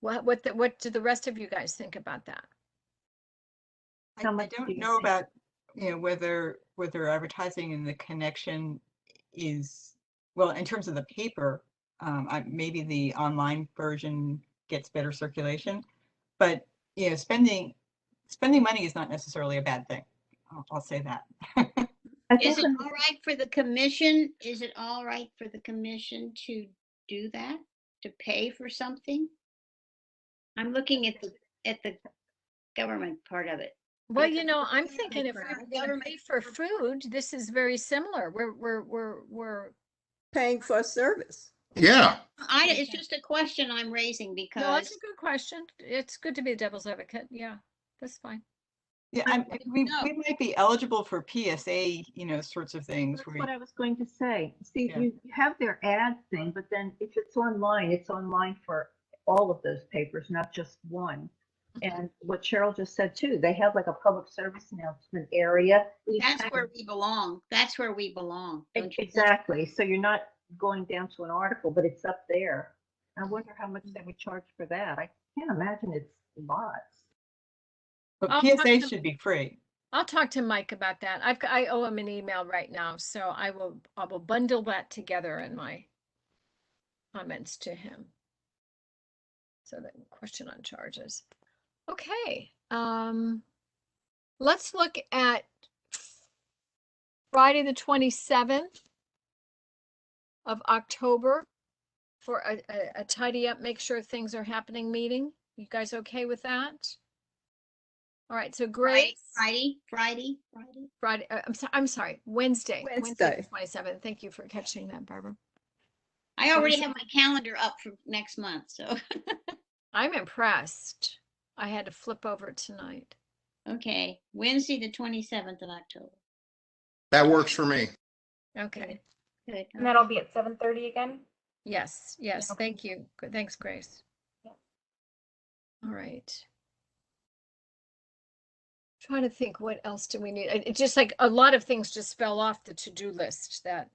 Speaker 2: what do the rest of you guys think about that?
Speaker 4: How
Speaker 6: I
Speaker 4: much do
Speaker 6: don't
Speaker 4: you
Speaker 6: know
Speaker 4: think?
Speaker 6: about, you know, whether advertising in the connection is, well, in terms of the paper, maybe the online version gets better circulation, but, you know, spending money is not necessarily a bad thing. I'll say that.
Speaker 4: I
Speaker 1: Is
Speaker 4: think
Speaker 1: it all right for the commission? Is it all right for the commission to do that? To pay for something? I'm looking at the government part of it.
Speaker 2: Well,
Speaker 1: Yeah,
Speaker 2: you know, I'm
Speaker 1: yeah,
Speaker 2: thinking if
Speaker 1: for
Speaker 2: we're
Speaker 1: our
Speaker 2: going to
Speaker 1: government.
Speaker 2: pay for food, this is very similar. We're
Speaker 3: Paying for a service.
Speaker 5: Yeah,
Speaker 1: It's just a question I'm raising
Speaker 2: no,
Speaker 1: because
Speaker 2: it's a good question. It's good to be the devil's advocate. Yeah, that's fine.
Speaker 6: Yeah, we might be eligible for PSA, you know, sorts of things.
Speaker 4: that's
Speaker 6: Where
Speaker 4: what I was going to say. See,
Speaker 6: Yeah.
Speaker 4: you have their ad thing, but then if it's online for all of those papers, not just one. And what Cheryl just said too, they have like a public service announcement area.
Speaker 1: that's where we belong. That's where we belong. Don't you think?
Speaker 4: Exactly. So you're not going down to an article, but it's up there. I wonder how much they would charge for that. I can't imagine it's lots.
Speaker 6: but
Speaker 2: I'll talk
Speaker 6: PSA
Speaker 2: to-
Speaker 6: should be free.
Speaker 2: I'll talk to Mike about that. I owe him an email right now, so I will bundle that together in my comments to him. So the question on charges. Okay. Let's look at Friday the 27th of October for a tidy up, make sure things are happening meeting. You guys okay with that? All right, so Grace.
Speaker 1: Friday.
Speaker 2: I'm sorry, Wednesday the
Speaker 3: Wednesday.
Speaker 2: 27th. Thank you for catching that, Barbara.
Speaker 1: I already have my calendar up for next month, so
Speaker 2: I'm impressed. I had to flip over tonight.
Speaker 1: okay. Wednesday, the 27th of October.
Speaker 5: that works for me.
Speaker 2: Okay.
Speaker 1: Good.
Speaker 8: And that'll be at 7:30 again?
Speaker 2: Yes, yes.
Speaker 8: Okay.
Speaker 2: Thank you. Good. Thanks, Grace.
Speaker 8: Yeah.
Speaker 2: All right. Trying to think what else do we need? It's just like a lot of things just fell off the to-do list that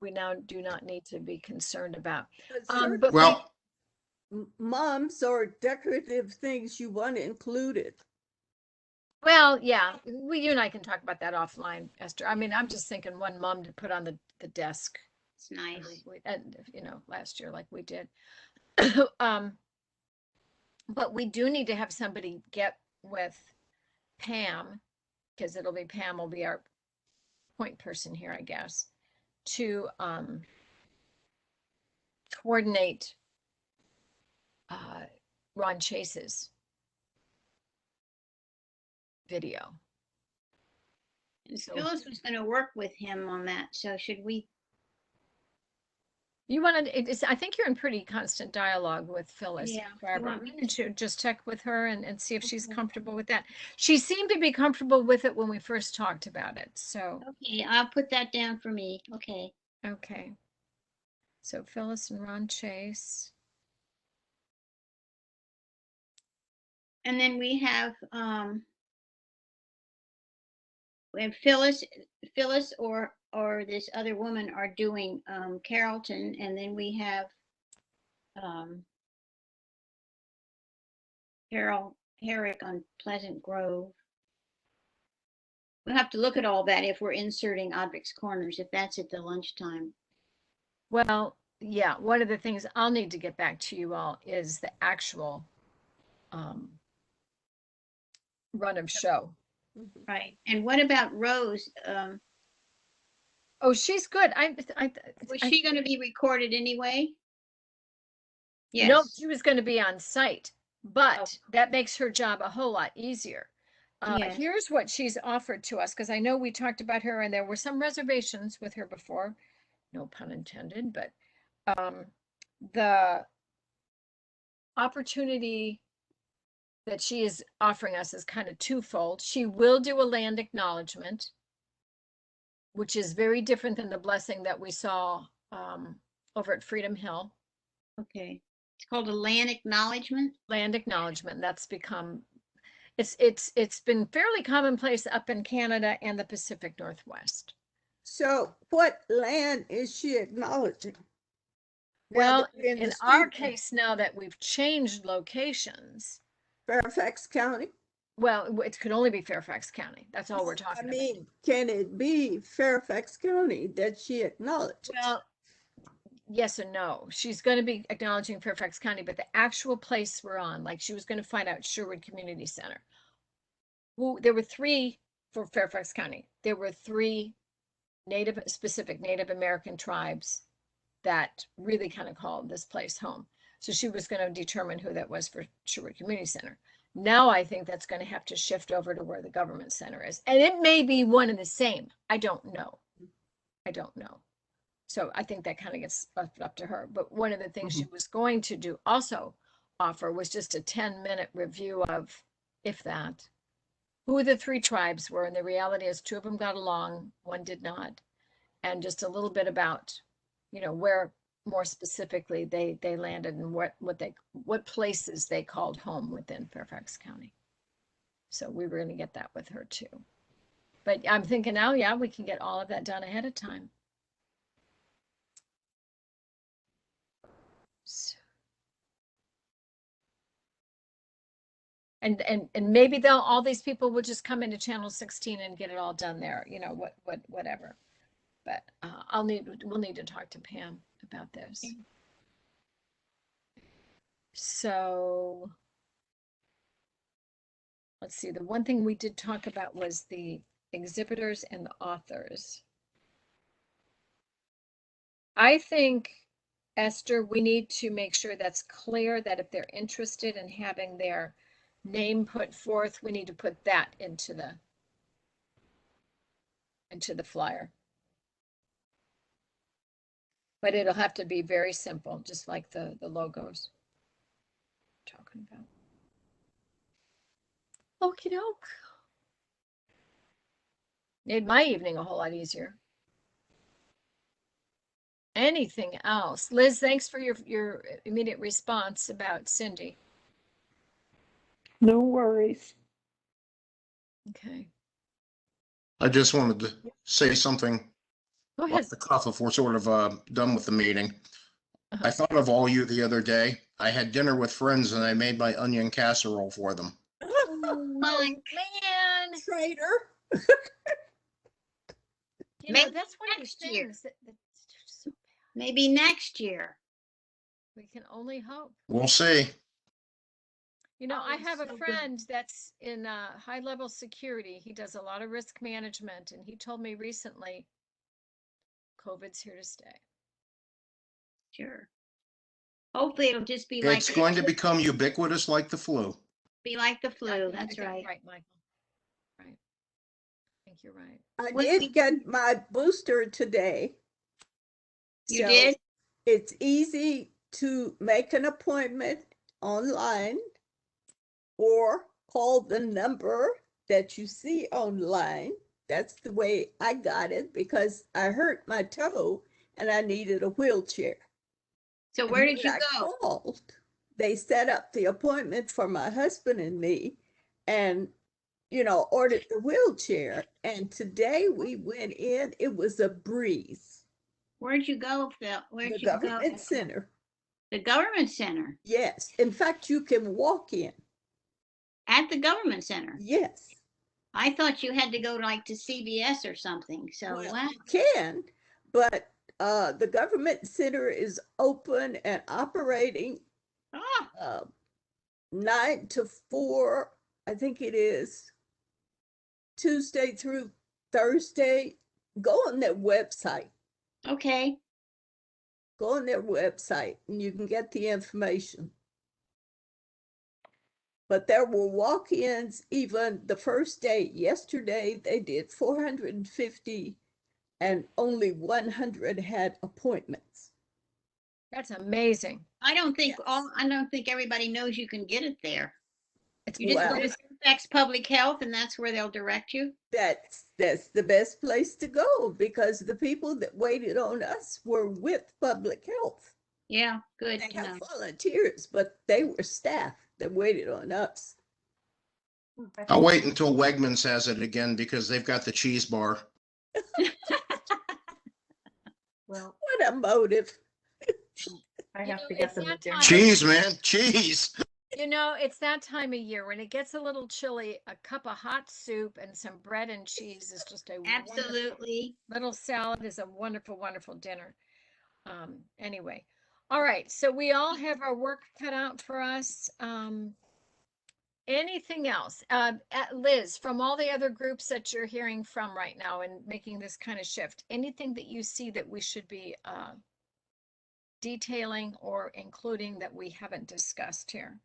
Speaker 2: we now do not need to be concerned about. But
Speaker 5: Well,
Speaker 3: Moms or decorative things you want included.
Speaker 2: well, yeah, you and I can talk about that offline, Esther. I mean, I'm just thinking one mom to put on the desk.
Speaker 1: It's nice.
Speaker 2: And you know, last year like we did. But we do need to have somebody get with Pam, because it'll be Pam will be our point person here, I guess, to coordinate Ron Chase's video.
Speaker 1: And
Speaker 2: So-
Speaker 1: Phyllis was going to work with him on that. So should we?
Speaker 2: You want to, I think you're in pretty constant dialogue with Phyllis,
Speaker 1: Yeah, you
Speaker 2: Barbara.
Speaker 1: want me
Speaker 2: Why don't you just check with her and see if she's
Speaker 1: Okay.
Speaker 2: comfortable with that? She seemed to be comfortable with it when we first talked about it. So,
Speaker 1: Okay, I'll put that down for me. Okay.
Speaker 2: okay. So Phyllis and Ron Chase.
Speaker 1: And then we have Phyllis or this other woman are doing Carrollton, and then we have Carol Herrick on Pleasant Grove. We'll have to look at all that if we're inserting Odrick's Corners, if that's at the lunchtime.
Speaker 2: Well, yeah, one of the things I'll need to get back to you all is the actual run of show.
Speaker 1: Right. And what about Rose?
Speaker 2: Oh, she's good.
Speaker 1: Was she going to be recorded anyway?
Speaker 2: No,
Speaker 1: Yes.
Speaker 2: she was going to be on site, but
Speaker 1: Oh.
Speaker 2: that makes her job a whole lot easier.
Speaker 1: Yes.
Speaker 2: Here's what she's offered to us, because I know we talked about her and there were some reservations with her before, no pun intended, but the opportunity that she is offering us is kind of twofold. She will do a land acknowledgement, which is very different than the blessing that we saw over at Freedom Hill.
Speaker 1: Okay. It's called a land acknowledgement.
Speaker 2: Land acknowledgement. That's become, it's been fairly commonplace up in Canada and the Pacific Northwest.
Speaker 3: So what land is she acknowledging?
Speaker 2: Well,
Speaker 3: Now that
Speaker 2: in
Speaker 3: the
Speaker 2: our
Speaker 3: street-
Speaker 2: case, now that we've changed locations,
Speaker 3: Fairfax County?
Speaker 2: well, it could only be Fairfax County. That's all we're
Speaker 3: I
Speaker 2: talking about.
Speaker 3: mean, can it be Fairfax County that she acknowledges?
Speaker 2: Well, yes and no. She's going to be acknowledging Fairfax County, but the actual place we're on, like she was going to find out Sherwood Community Center. Well, there were three for Fairfax County. There were three specific Native American tribes that really kind of called this place home. So she was going to determine who that was for Sherwood Community Center. Now I think that's going to have to shift over to where the government center is. And it may be one and the same. I don't know. So I think that kind of gets left up to her. But one of the things she was going to do also offer was just a 10-minute review of, if that, who the three tribes were. And the reality is 2 of them got along, 1 did not. And just a little bit about, where more specifically they landed and what places they called home within Fairfax County. So we were going to get that with her too. But I'm thinking now, yeah, we can get all of that done ahead of time. So, and maybe all these people will just come into channel 16 and get it all done there, whatever. But we'll need to talk to Pam about this. So let's see, the one thing we did talk about was the exhibitors and the authors. I think, Esther, we need to make sure that's clear that if they're interested in having their name put forth, we need to put that into the flyer. But it'll have to be very simple, just like the logos we're talking about. Okie doke. Made my evening a whole lot easier. Anything else? Liz, thanks for your immediate response about Cindy.
Speaker 7: No worries.
Speaker 2: Okay.
Speaker 5: I just wanted to say something
Speaker 2: Go ahead.
Speaker 5: off the cuff if we're sort of done with the meeting. I thought of all you the other day. I had dinner with friends and I made my onion casserole for them.
Speaker 2: Oh my man.
Speaker 3: Traitor.
Speaker 1: Maybe
Speaker 2: That's one of these
Speaker 1: next year.
Speaker 2: things that's so bad.
Speaker 1: Maybe next year.
Speaker 2: We can only hope.
Speaker 5: We'll see.
Speaker 2: I have a
Speaker 3: so good.
Speaker 2: friend that's in high-level security. He does a lot of risk management, and he told me recently, COVID's here to stay.
Speaker 1: Sure. Hopefully it'll just be
Speaker 5: It's going to become ubiquitous like the flu.
Speaker 1: be like the flu.
Speaker 2: I
Speaker 1: That's
Speaker 2: think
Speaker 1: right.
Speaker 2: Right, Michael. Right. I think you're right.
Speaker 3: I
Speaker 1: What
Speaker 3: did
Speaker 1: we-
Speaker 3: get my booster today.
Speaker 1: You
Speaker 3: So
Speaker 1: did?
Speaker 3: It's easy to make an appointment online or call the number that you see online. That's the way I got it because I hurt my toe and I needed a wheelchair.
Speaker 1: So where
Speaker 3: And
Speaker 1: did you
Speaker 3: when I
Speaker 1: go?
Speaker 3: called, they set up the appointment for my husband and me and, ordered the wheelchair. And today we went in, it was a breeze.
Speaker 1: Where'd you go, Phil? Where'd
Speaker 3: The
Speaker 1: you go?
Speaker 3: government center.
Speaker 1: The government center.
Speaker 3: Yes. In fact, you can walk in.
Speaker 1: At the government center.
Speaker 3: Yes.
Speaker 1: I thought you had to go like to CVS or something. So
Speaker 3: Well,
Speaker 1: wow.
Speaker 3: you can, but the government center is open and operating
Speaker 1: Ah,
Speaker 3: 9 to 4, I think it is, Tuesday through Thursday. Go on their website.
Speaker 1: okay.
Speaker 3: Go on their website and you can get the information. But there were walk-ins even the first day. Yesterday, they did 450 and only 100 had appointments.
Speaker 2: That's amazing.
Speaker 1: I don't think
Speaker 3: Yes.
Speaker 1: I don't think everybody knows you can get it there.
Speaker 2: It's
Speaker 1: You just go
Speaker 3: Well-
Speaker 1: to Fairfax Public Health and that's where they'll direct you.
Speaker 3: That's the best place to go because the people that waited on us were with public health.
Speaker 1: Yeah, good
Speaker 3: They
Speaker 1: to know.
Speaker 3: have volunteers, but they were staff that waited on us.
Speaker 5: I'll wait until Wegmans has it again because they've got the cheese bar.
Speaker 4: Well,
Speaker 3: What a motive.
Speaker 4: I
Speaker 2: You
Speaker 4: have
Speaker 2: know,
Speaker 4: to get
Speaker 2: it's
Speaker 4: them
Speaker 2: that
Speaker 4: a dinner.
Speaker 2: time.
Speaker 5: Cheese, man, cheese.
Speaker 2: You know, it's that time of year when it gets a little chilly, a cup of hot soup and some bread and cheese is just a wonderful,
Speaker 1: Absolutely.
Speaker 2: little salad is a wonderful, wonderful dinner. Anyway. All right. So we all have our work cut out for us. Anything else? Liz, from all the other groups that you're hearing from right now and making this kind of shift, anything that you see that we should be detailing or including that we haven't discussed here?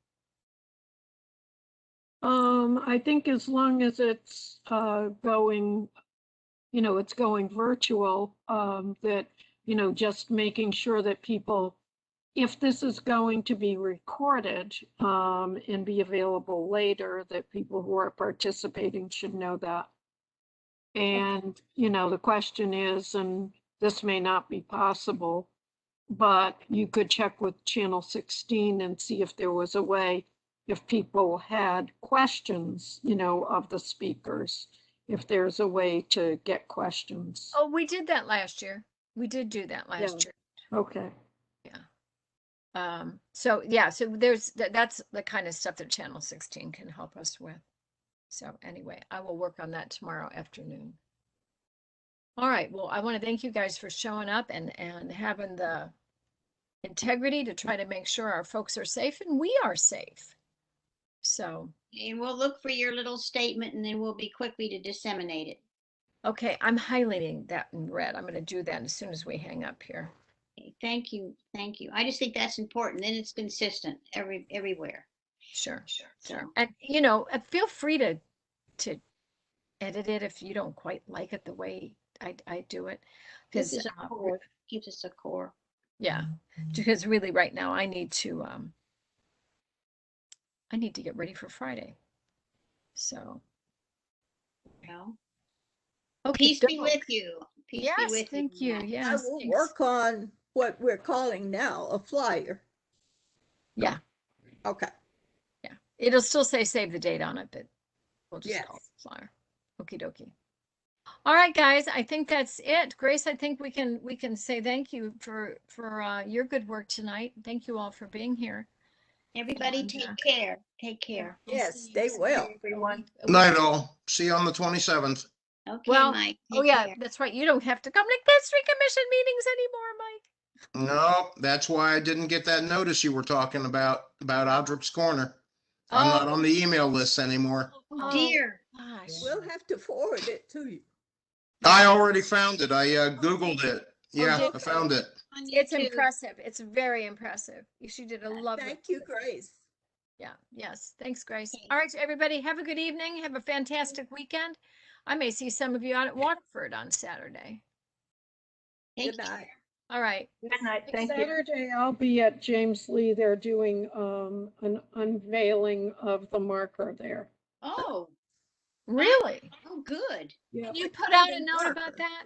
Speaker 7: I think as long as it's going, it's going virtual, that, just making sure that people, if this is going to be recorded and be available later, that people who are participating should know that. And, the question is, and this may not be possible, but you could check with Channel 16 and see if there was a way, if people had questions, of the speakers, if there's a way to get questions.
Speaker 2: Oh, we did that last year. We did do that last year.
Speaker 7: Okay.
Speaker 2: So yeah, so there's that's the kind of stuff that Channel 16 can help us with. So anyway, I will work on that tomorrow afternoon. All right, well, I want to thank you guys for showing up and having the integrity to try to make sure our folks are safe and we are safe. So,
Speaker 1: And we'll look for your little statement and then we'll be quickly to disseminate it.
Speaker 2: okay, I'm highlighting that in red. I'm going to do that as soon as we hang up here.
Speaker 1: Okay, thank you. Thank you. I just think that's important. Then it's consistent everywhere.
Speaker 2: Sure.
Speaker 1: So
Speaker 2: And feel free to edit it if you don't quite like it the way I do it.
Speaker 1: this
Speaker 2: Because
Speaker 1: is a core. Keeps us a core.
Speaker 2: yeah, because really right now I need to get ready for Friday. So
Speaker 1: Well,
Speaker 2: okay,
Speaker 1: peace be with you. Peace
Speaker 2: yes,
Speaker 1: be with
Speaker 2: thank you.
Speaker 1: Matt.
Speaker 3: I
Speaker 2: Yes,
Speaker 3: will
Speaker 2: thanks.
Speaker 3: work on what we're calling now a flyer.
Speaker 2: Yeah,
Speaker 3: Okay.
Speaker 2: yeah. It'll still say save the date on it, but we'll just call it
Speaker 3: Yes.
Speaker 2: flyer. Okie dokie. All right, guys, I think that's it. Grace, I think we can say thank you for your good work tonight. Thank you all for being here.
Speaker 1: Everybody
Speaker 2: And,
Speaker 1: take care. Take care.
Speaker 2: We'll
Speaker 3: Yes,
Speaker 2: see
Speaker 3: stay
Speaker 2: you
Speaker 3: well.
Speaker 4: Everyone.
Speaker 5: Night all. See you on the 27th.
Speaker 1: Okay,
Speaker 2: Well,
Speaker 1: Mike.
Speaker 2: oh
Speaker 1: take
Speaker 2: yeah,
Speaker 1: care.
Speaker 2: that's right. You don't have to come to district commission meetings anymore, Mike.
Speaker 5: No, that's why I didn't get that notice you were talking about Aldrich's Corner. I'm not on the email list anymore.
Speaker 1: Oh, dear.
Speaker 2: Gosh.
Speaker 3: We'll have to forward it to you.
Speaker 5: I already found it. I Googled it. Yeah,
Speaker 2: did
Speaker 5: I found it.
Speaker 1: On
Speaker 2: It's
Speaker 1: YouTube.
Speaker 2: impressive. It's very impressive. She did a lovely.
Speaker 3: Thank you, Grace.
Speaker 2: Yeah. Yes. Thanks, Grace.
Speaker 1: Okay.
Speaker 2: All right, everybody. Have a good evening. Have a fantastic weekend. I may see some of you out at Waterford on Saturday.
Speaker 1: Take
Speaker 3: Good night.
Speaker 2: All right.
Speaker 4: Good night. Thank you.
Speaker 7: Saturday, I'll be at James Lee. They're doing an unveiling of the marker there.
Speaker 1: Oh,
Speaker 2: Really?
Speaker 1: oh, good.
Speaker 7: Yeah.
Speaker 2: Can you put out a note about that?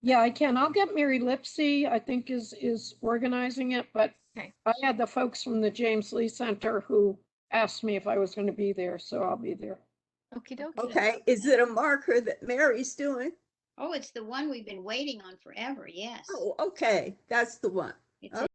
Speaker 7: Yeah, I can. I'll get Mary Lipsy, I think is organizing it, but I had the folks from the James Lee Center who asked me if I was going to be there, so I'll be there.
Speaker 2: Okie dokie.
Speaker 3: Okay, is it a marker that Mary's doing?
Speaker 1: Oh, it's the one we've been waiting on forever. Yes.
Speaker 3: Oh, okay, that's the one.
Speaker 1: It's